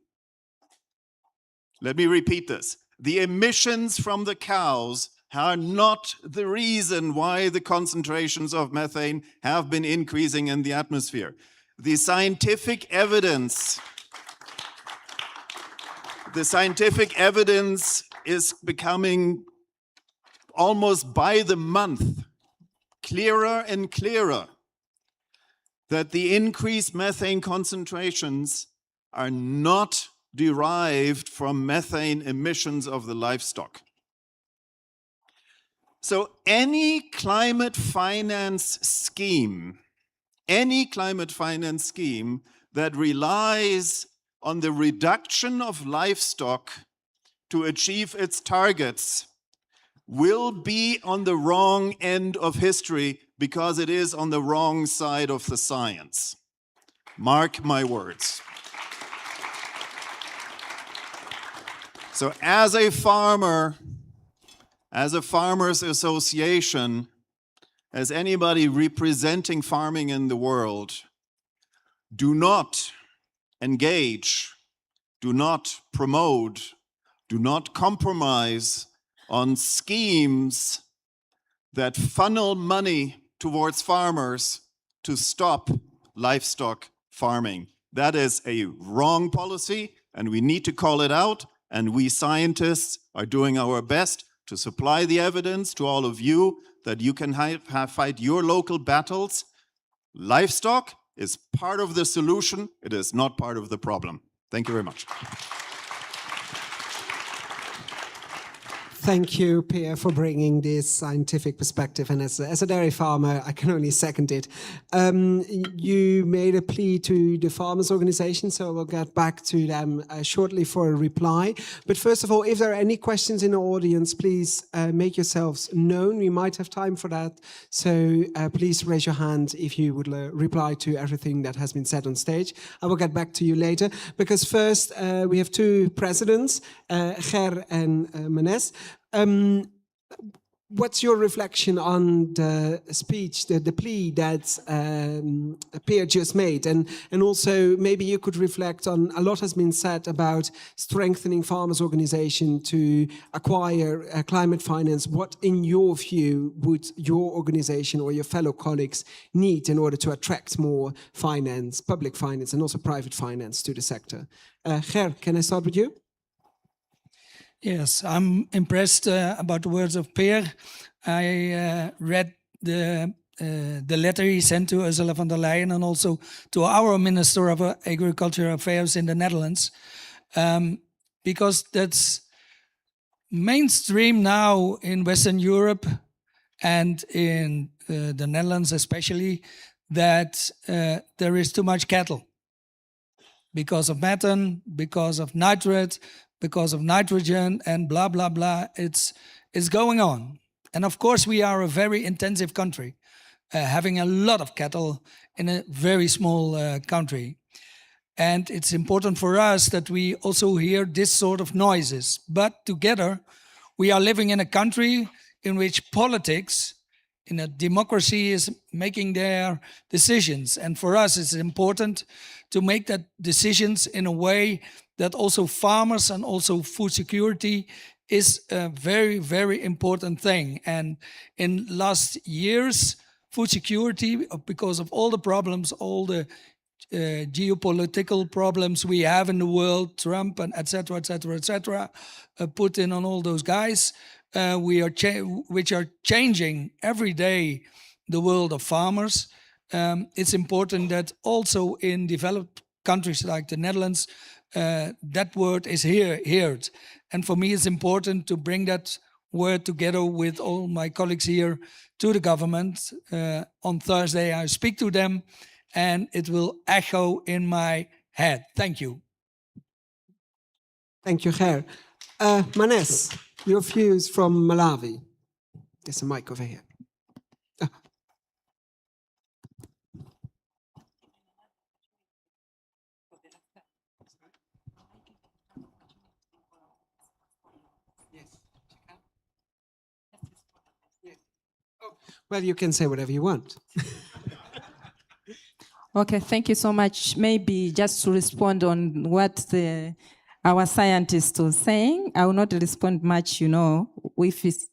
Let me repeat this. The emissions from the cows are not the reason why the concentrations of methane have been increasing in the atmosphere. The scientific evidence is becoming almost by the month clearer and clearer that the increased methane concentrations are not derived from methane emissions of the livestock. So any climate finance scheme that relies on the reduction of livestock to achieve its targets will be on the wrong end of history because it is on the wrong side of the science. Mark my words. So as a farmer, as a farmers association, as anybody representing farming in the world, do not engage, do not promote, do not compromise on schemes that funnel money towards farmers to stop livestock farming. That is a wrong policy, and we need to call it out, and we scientists are doing our best to supply the evidence to all of you that you can fight your local battles. Livestock is part of the solution. It is not part of the problem. Thank you very much. Thank you, Pierre, for bringing this scientific perspective. And as a dairy farmer, I can only second it. You made a plea to the farmers' organization, so we'll get back to them shortly for a reply. But first of all, if there are any questions in the audience, please make yourselves known. We might have time for that. So please raise your hand if you would reply to everything that has been said on stage. I will get back to you later, because first we have two presidents, Ger and Manes. what's your reflection on the speech, the plea that Pierre just made? And also maybe you could reflect on, a lot has been said about strengthening farmers' organization to acquire climate finance. What, in your view, would your organization or your fellow colleagues need in order to attract more finance, public finance and also private finance to the sector? Ger, can I start with you? Yes, I'm impressed about the words of Peer. I read the letter he sent to Ursula von der Leyen and also to our Minister of Agricultural Affairs in the Netherlands, because that's mainstream now in Western Europe and in the Netherlands especially, that there is too much cattle because of methane, because of nitrate, because of nitrogen and blah, blah, blah. It's going on. And of course, we are a very intensive country, having a lot of cattle in a very small country. And it's important for us that we also hear this sort of noises. But together, we are living in a country in which politics, in a democracy, is making their decisions. And for us, it's important to make that decisions in a way that also farmers and also food security is a very, very important thing. And in last years, food security, because of all the problems, all the geopolitical problems we have in the world, Trump and et cetera, Putin and all those guys, which are changing every day the world of farmers. It's important that also in developed countries like the Netherlands, that word is heard. And for me, it's important to bring that word together with all my colleagues here to the government. On Thursday, I speak to them and it will echo in my head. Thank you. Thank you, Ger. Manes, your views from Malawi. There's a mic over here. Well, you can say whatever you want. Okay, thank you so much. Maybe just to respond on what our scientists were saying, I will not respond much, if it's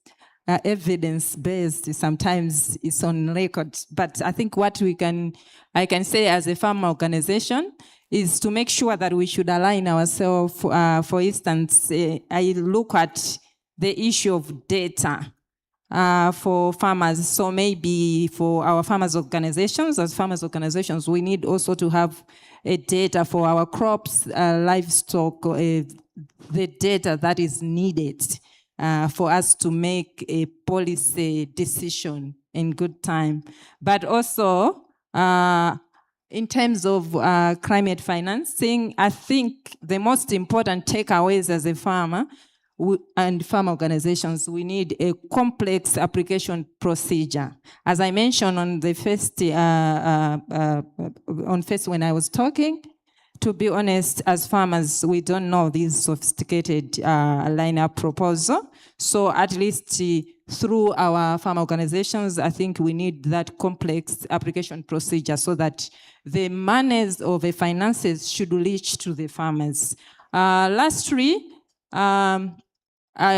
evidence-based, sometimes it's on record. But I think what I can say as a farmer organization is to make sure that we should align ourselves. For instance, I look at the issue of data for farmers. So maybe for our farmers organizations, as farmers organizations, we need also to have a data for our crops, livestock, the data that is needed for us to make a policy decision in good time. But also, in terms of climate financing, I think the most important takeaways as a farmer and farm organizations, we need a complex application procedure. As I mentioned on the first, when I was talking, to be honest, as farmers, we don't know this sophisticated lineup proposal. So at least through our farm organizations, I think we need that complex application procedure so that the monies or the finances should reach to the farmers. Lastly,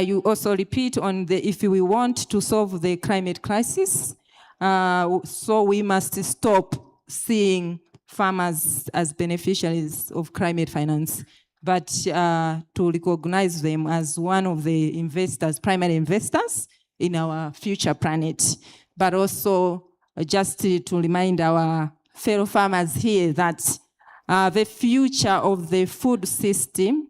you also repeat on if we want to solve the climate crisis, so we must stop seeing farmers as beneficiaries of climate finance, but to recognize them as one of the investors, primary investors in our future planet. But also just to remind our fellow farmers here that the future of the food system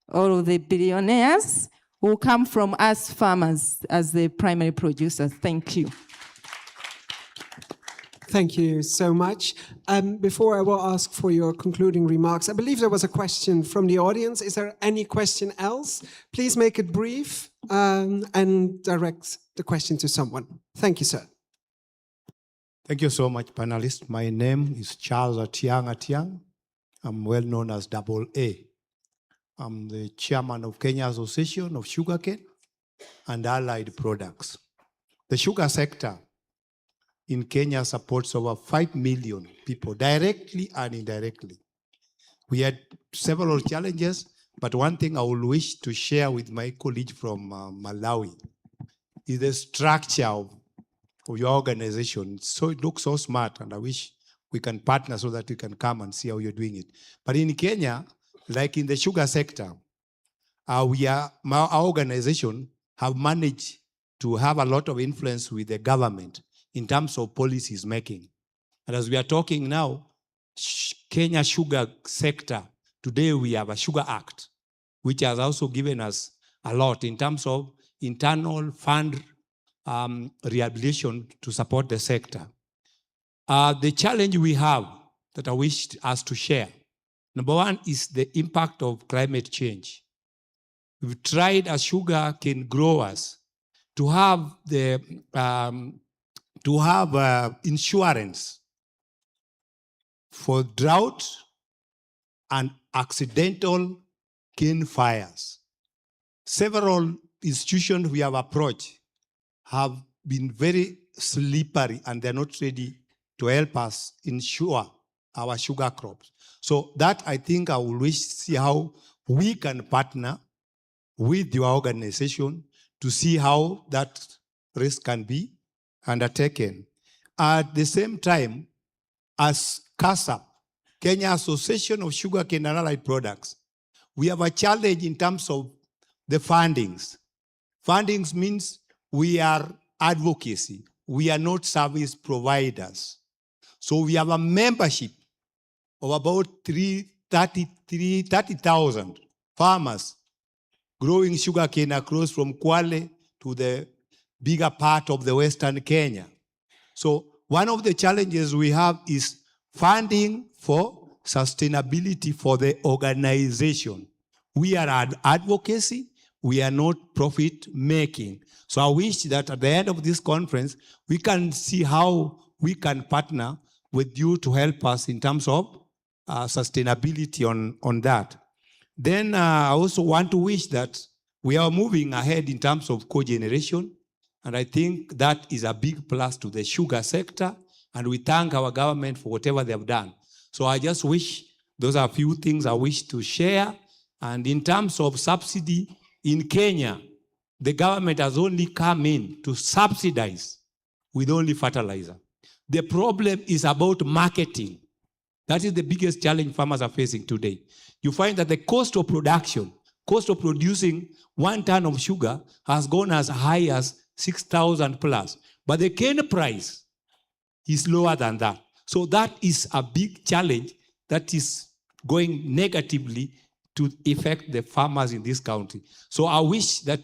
or the billionaires will come from us farmers as the primary producers. Thank you. Thank you so much. Before I will ask for your concluding remarks, I believe there was a question from the audience. Is there any question else? Please make it brief and direct the question to someone. Thank you, sir. Thank you so much, panelists. My name is Charles Atiang. I'm well known as Double A. I'm the chairman of Kenya Association of Sugarcane and Allied Products. The sugar sector in Kenya supports over 5 million people, directly and indirectly. We had several challenges, but one thing I will wish to share with my colleague from Malawi is the structure of your organization. So it looks so smart, and I wish we can partner so that we can come and see how you're doing it. But in Kenya, like in the sugar sector, our organization have managed to have a lot of influence with the government in terms of policies making. And as we are talking now, Kenya sugar sector, today we have a Sugar Act, which has also given us a lot in terms of internal fund rehabilitation to support the sector. The challenge we have that I wish us to share, number one is the impact of climate change. We've tried as sugar cane growers to have the insurance for drought and accidental cane fires. Several institutions we have approached have been very slippery, and they're not ready to help us insure our sugar crops. So that, I think, I will wish to see how we can partner with your organization to see how that risk can be undertaken. At the same time, as CASAP, Kenya Association of Sugarcane and Allied Products, we have a challenge in terms of the fundings. Fundings means we are advocacy. We are not service providers. So we have a membership of about 30,000 farmers growing sugarcane across from Kwale to the bigger part of the Western Kenya. So one of the challenges we have is funding for sustainability for the organization. We are advocacy, we are not profit making. So I wish that at the end of this conference, we can see how we can partner with you to help us in terms of sustainability on that. Then I also want to wish that we are moving ahead in terms of cogeneration, and I think that is a big plus to the sugar sector, and we thank our government for whatever they have done. So I just wish, those are a few things I wish to share. And in terms of subsidy, in Kenya, the government has only come in to subsidize with only fertilizer. The problem is about marketing. That is the biggest challenge farmers are facing today. You find that the cost of production, cost of producing 1 ton of sugar has gone as high as 6,000 plus. But the cane price is lower than that. So that is a big challenge that is going negatively to affect the farmers in this country. So I wish that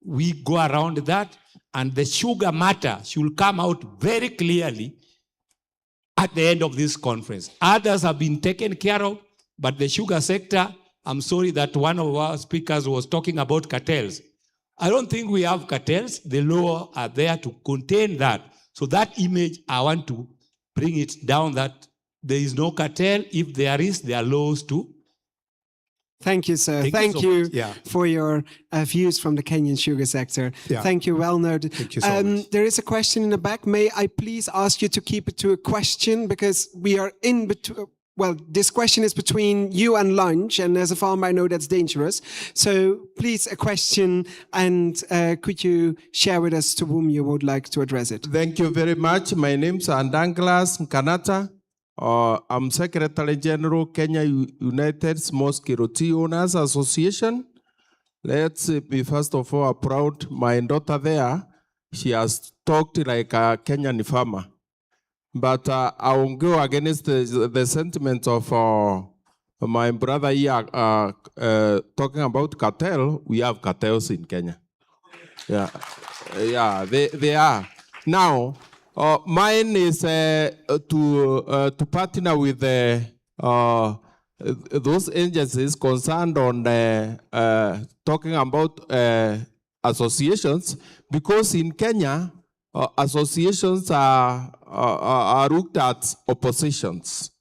we go around that, and the sugar matter should come out very clearly at the end of this conference. Others have been taken care of, but the sugar sector, I'm sorry that one of our speakers was talking about cartels. I don't think we have cartels. The law are there to contain that. So that image, I want to bring it down, that there is no cartel. If there is, there are laws too. Thank you, sir. Thank you for your views from the Kenyan sugar sector. Yeah. Thank you, well noted. Thank you so much. There is a question in the back. May I please ask you to keep it to a question, because we are in between. Well, this question is between you and lunch, and as a farmer, I know that's dangerous. So please, a question, and could you share with us to whom you would like to address it? Thank you very much. My name is Andanglas Nkanata. I'm Secretary General, Kenya United Small Scale Tea Owners Association. Let's be first of all proud. My daughter there, she has talked like a Kenyan farmer. But I won't go against the sentiment of my brother here talking about cartel. We have cartels in Kenya. Yeah, they are. Now, mine is to partner with those agencies concerned on talking about associations, because in Kenya, associations are looked at oppositions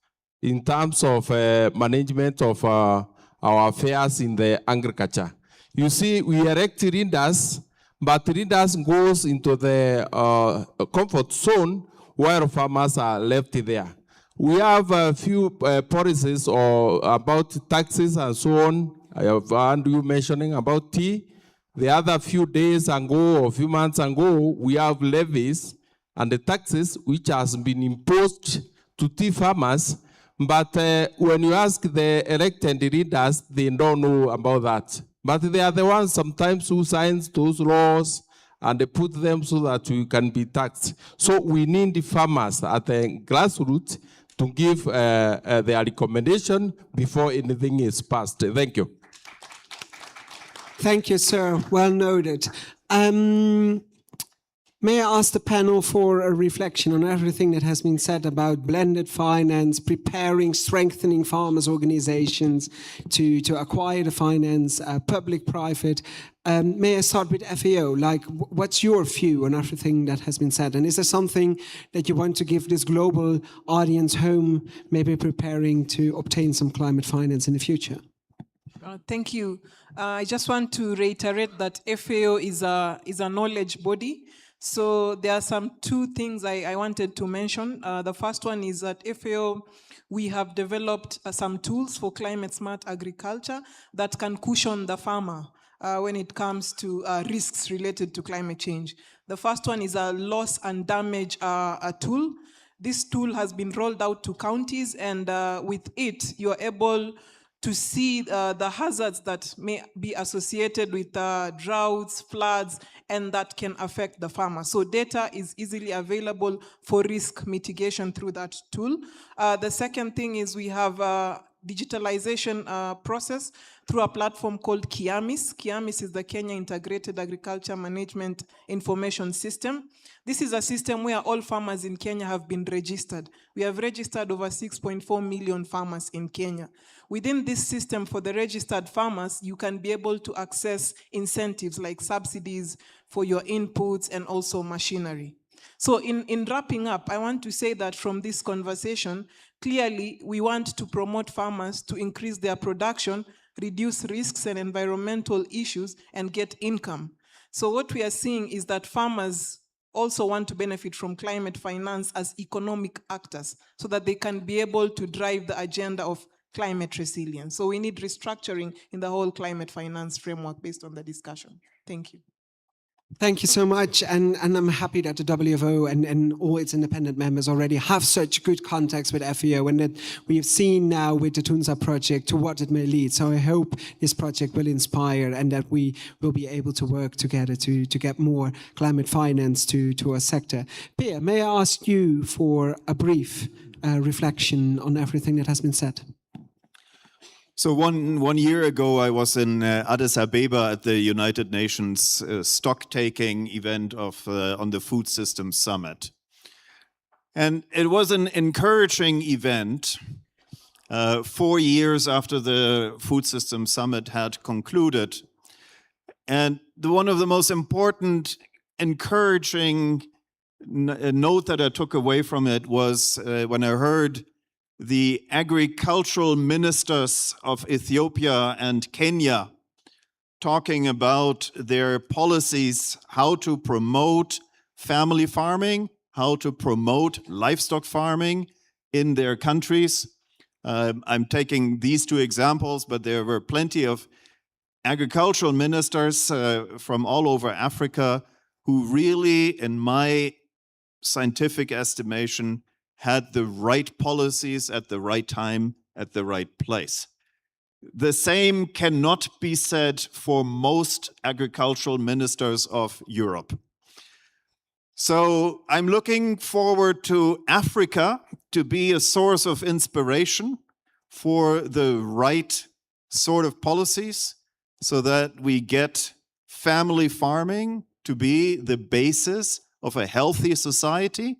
in terms of management of our affairs in the agriculture. You see, we elect leaders, but leaders goes into the comfort zone where farmers are left there. We have a few policies about taxes and so on. I have heard you mentioning about tea. The other few days ago or few months ago, we have levies and the taxes which has been imposed to tea farmers. But when you ask the elected leaders, they don't know about that. But they are the ones sometimes who sign those laws and they put them so that you can be taxed. So we need the farmers at the grassroots to give their recommendation before anything is passed. Thank you. Thank you, sir. Well noted. May I ask the panel for a reflection on everything that has been said about blended finance, preparing, strengthening farmers' organizations to acquire the finance, public-private. May I start with FAO? Like, what's your view on everything that has been said? And is there something that you want to give this global audience home, maybe preparing to obtain some climate finance in the future? Thank you. I just want to reiterate that FAO is a knowledge body. So there are two things I wanted to mention. The first one is that FAO, we have developed some tools for climate smart agriculture that can cushion the farmer when it comes to risks related to climate change. The first one is a loss and damage tool. This tool has been rolled out to counties, and with it, you're able to see the hazards that may be associated with droughts, floods, and that can affect the farmer. So data is easily available for risk mitigation through that tool. The second thing is we have a digitalization process through a platform called Kiamis. Kiamis is the Kenya Integrated Agriculture Management Information System. This is a system where all farmers in Kenya have been registered. We have registered over 6.4 million farmers in Kenya. Within this system, for the registered farmers, you can be able to access incentives like subsidies for your inputs and also machinery. So in wrapping up, I want to say that from this conversation, clearly we want to promote farmers to increase their production, reduce risks and environmental issues, and get income. So what we are seeing is that farmers also want to benefit from climate finance as economic actors so that they can be able to drive the agenda of climate resilience. So we need restructuring in the whole climate finance framework based on the discussion. Thank you. Thank you so much, and I'm happy that the WFO and all its independent members already have such good contacts with FAO, and that we have seen now with the Tunza project to what it may lead. So I hope this project will inspire and that we will be able to work together to get more climate finance to our sector. Pierre, may I ask you for a brief reflection on everything that has been said? So one year ago, I was in Addis Ababa at the United Nations stock-taking event on the Food Systems Summit. And it was an encouraging event 4 years after the Food Systems Summit had concluded. And one of the most important encouraging note that I took away from it was when I heard the agricultural ministers of Ethiopia and Kenya talking about their policies, how to promote family farming, how to promote livestock farming in their countries. I'm taking these two examples, but there were plenty of agricultural ministers from all over Africa who really, in my scientific estimation, had the right policies at the right time, at the right place. The same cannot be said for most agricultural ministers of Europe. So I'm looking forward to Africa to be a source of inspiration for the right sort of policies so that we get family farming to be the basis of a healthy society.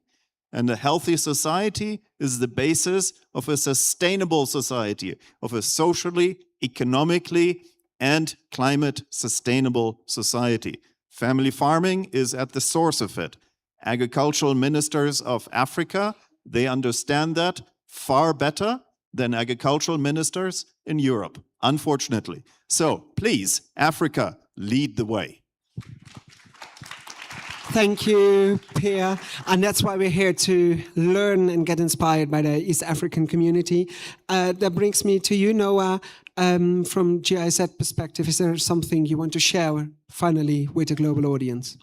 And a healthy society is the basis of a sustainable society, of a socially, economically, and climate sustainable society. Family farming is at the source of it. Agricultural ministers of Africa, they understand that far better than agricultural ministers in Europe, unfortunately. So please, Africa, lead the way. Thank you, Pia. And that's why we're here to learn and get inspired by the East African community. That brings me to you, Noah. From GIZ perspective, is there something you want to share finally with the global audience?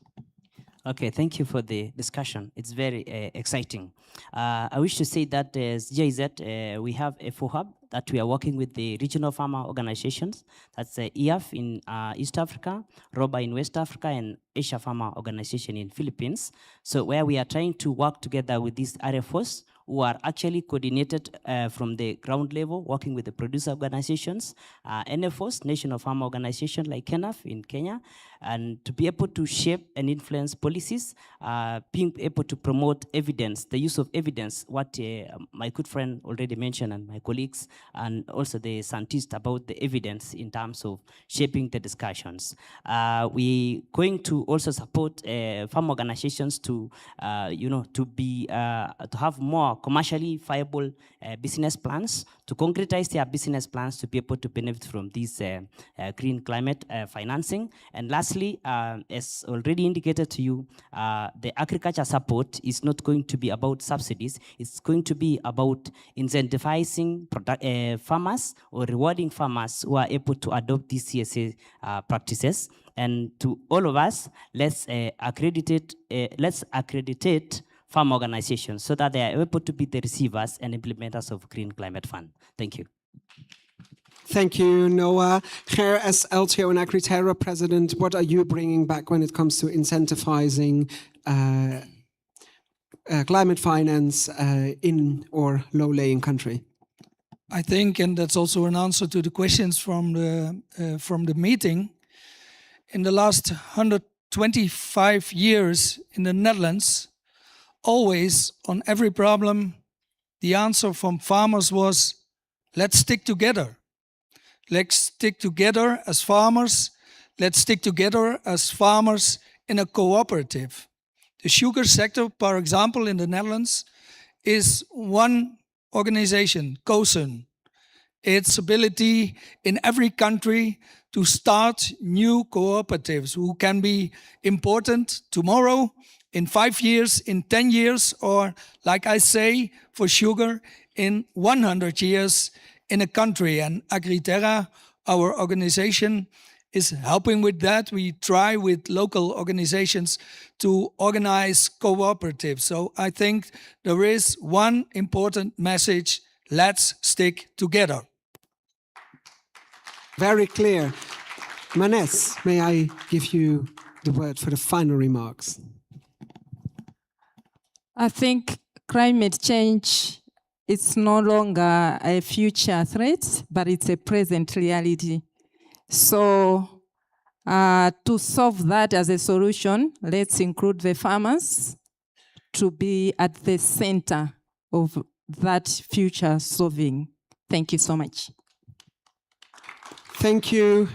Okay, thank you for the discussion. It's very exciting. I wish to say that as GIZ, we have a FO hub that we are working with the regional farmer organizations. That's EAF in East Africa, ROBA in West Africa, and Asia Farmer Organization in Philippines. So where we are trying to work together with these RFOs who are actually coordinated from the ground level, working with the producer organizations, NFOs, National Farmer Organization like KENAF in Kenya, and to be able to shape and influence policies, being able to promote evidence, the use of evidence, what my good friend already mentioned and my colleagues, and also the scientists about the evidence in terms of shaping the discussions. We're going to also support farm organizations to, to have more commercially viable business plans, to concretize their business plans to be able to benefit from this green climate financing. And lastly, as already indicated to you, the agriculture support is not going to be about subsidies. It's going to be about incentivizing farmers or rewarding farmers who are able to adopt these CSA practices. And to all of us, let's accreditate farm organizations so that they are able to be the receivers and implementers of Green Climate Fund. Thank you. Thank you, Noah. Ger, as LTO and Agriterra president, what are you bringing back when it comes to incentivizing climate finance in or low-laying country? I think, and that's also an answer to the questions from the meeting, in the last 125 years in the Netherlands, always on every problem, the answer from farmers was, let's stick together. Let's stick together as farmers. Let's stick together as farmers in a cooperative. The sugar sector, for example, in the Netherlands, is one organization, COSUN. Its ability in every country to start new cooperatives who can be important tomorrow, in 5 years, in 10 years, or like I say, for sugar, in 100 years in a country. And Agriterra, our organization, is helping with that. We try with local organizations to organize cooperatives. So I think there is one important message: let's stick together. Very clear. Manes, may I give you the word for the final remarks? I think climate change is no longer a future threat, but it's a present reality. So to solve that as a solution, let's include the farmers to be at the center of that future solving. Thank you so much. Thank you,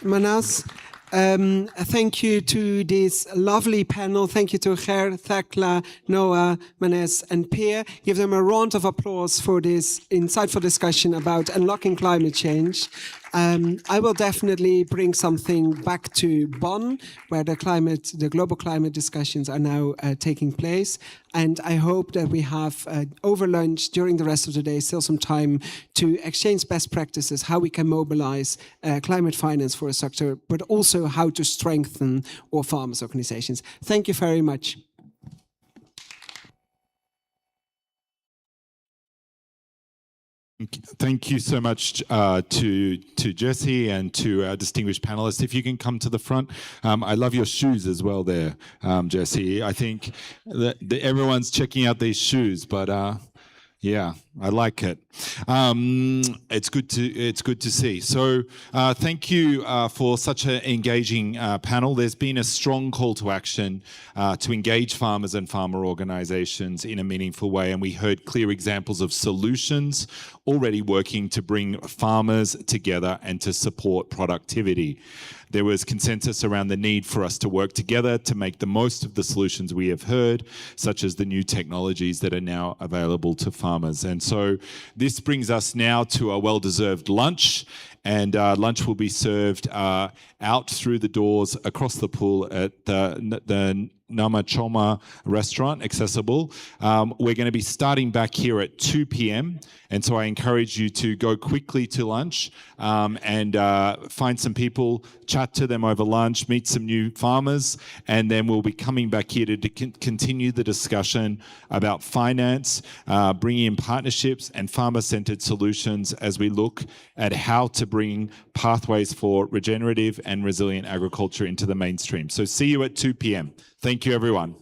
Manas. Thank you to this lovely panel. Thank you to Ger, Thakla, Noah, Manes, and Pierre. Give them a round of applause for this insightful discussion about unlocking climate change. I will definitely bring something back to Bonn, where the global climate discussions are now taking place. And I hope that we have over lunch during the rest of the day still some time to exchange best practices, how we can mobilize climate finance for a sector, but also how to strengthen our farmers' organizations. Thank you very much. Thank you so much to Jesse and to our distinguished panelists. If you can come to the front. I love your shoes as well there, Jesse. I think that everyone's checking out these shoes, but yeah, I like it. It's good to see. So thank you for such an engaging panel. There's been a strong call to action to engage farmers and farmer organizations in a meaningful way, and we heard clear examples of solutions already working to bring farmers together and to support productivity. There was consensus around the need for us to work together to make the most of the solutions we have heard, such as the new technologies that are now available to farmers. And so this brings us now to a well-deserved lunch, and lunch will be served out through the doors across the pool at the Nama Choma restaurant, accessible. We're going to be starting back here at 2 p.m. And so I encourage you to go quickly to lunch and find some people, chat to them over lunch, meet some new farmers, and then we'll be coming back here to continue the discussion about finance, bringing in partnerships and farmer-centered solutions as we look at how to bring pathways for regenerative and resilient agriculture into the mainstream. So see you at 2 p.m. Thank you, everyone.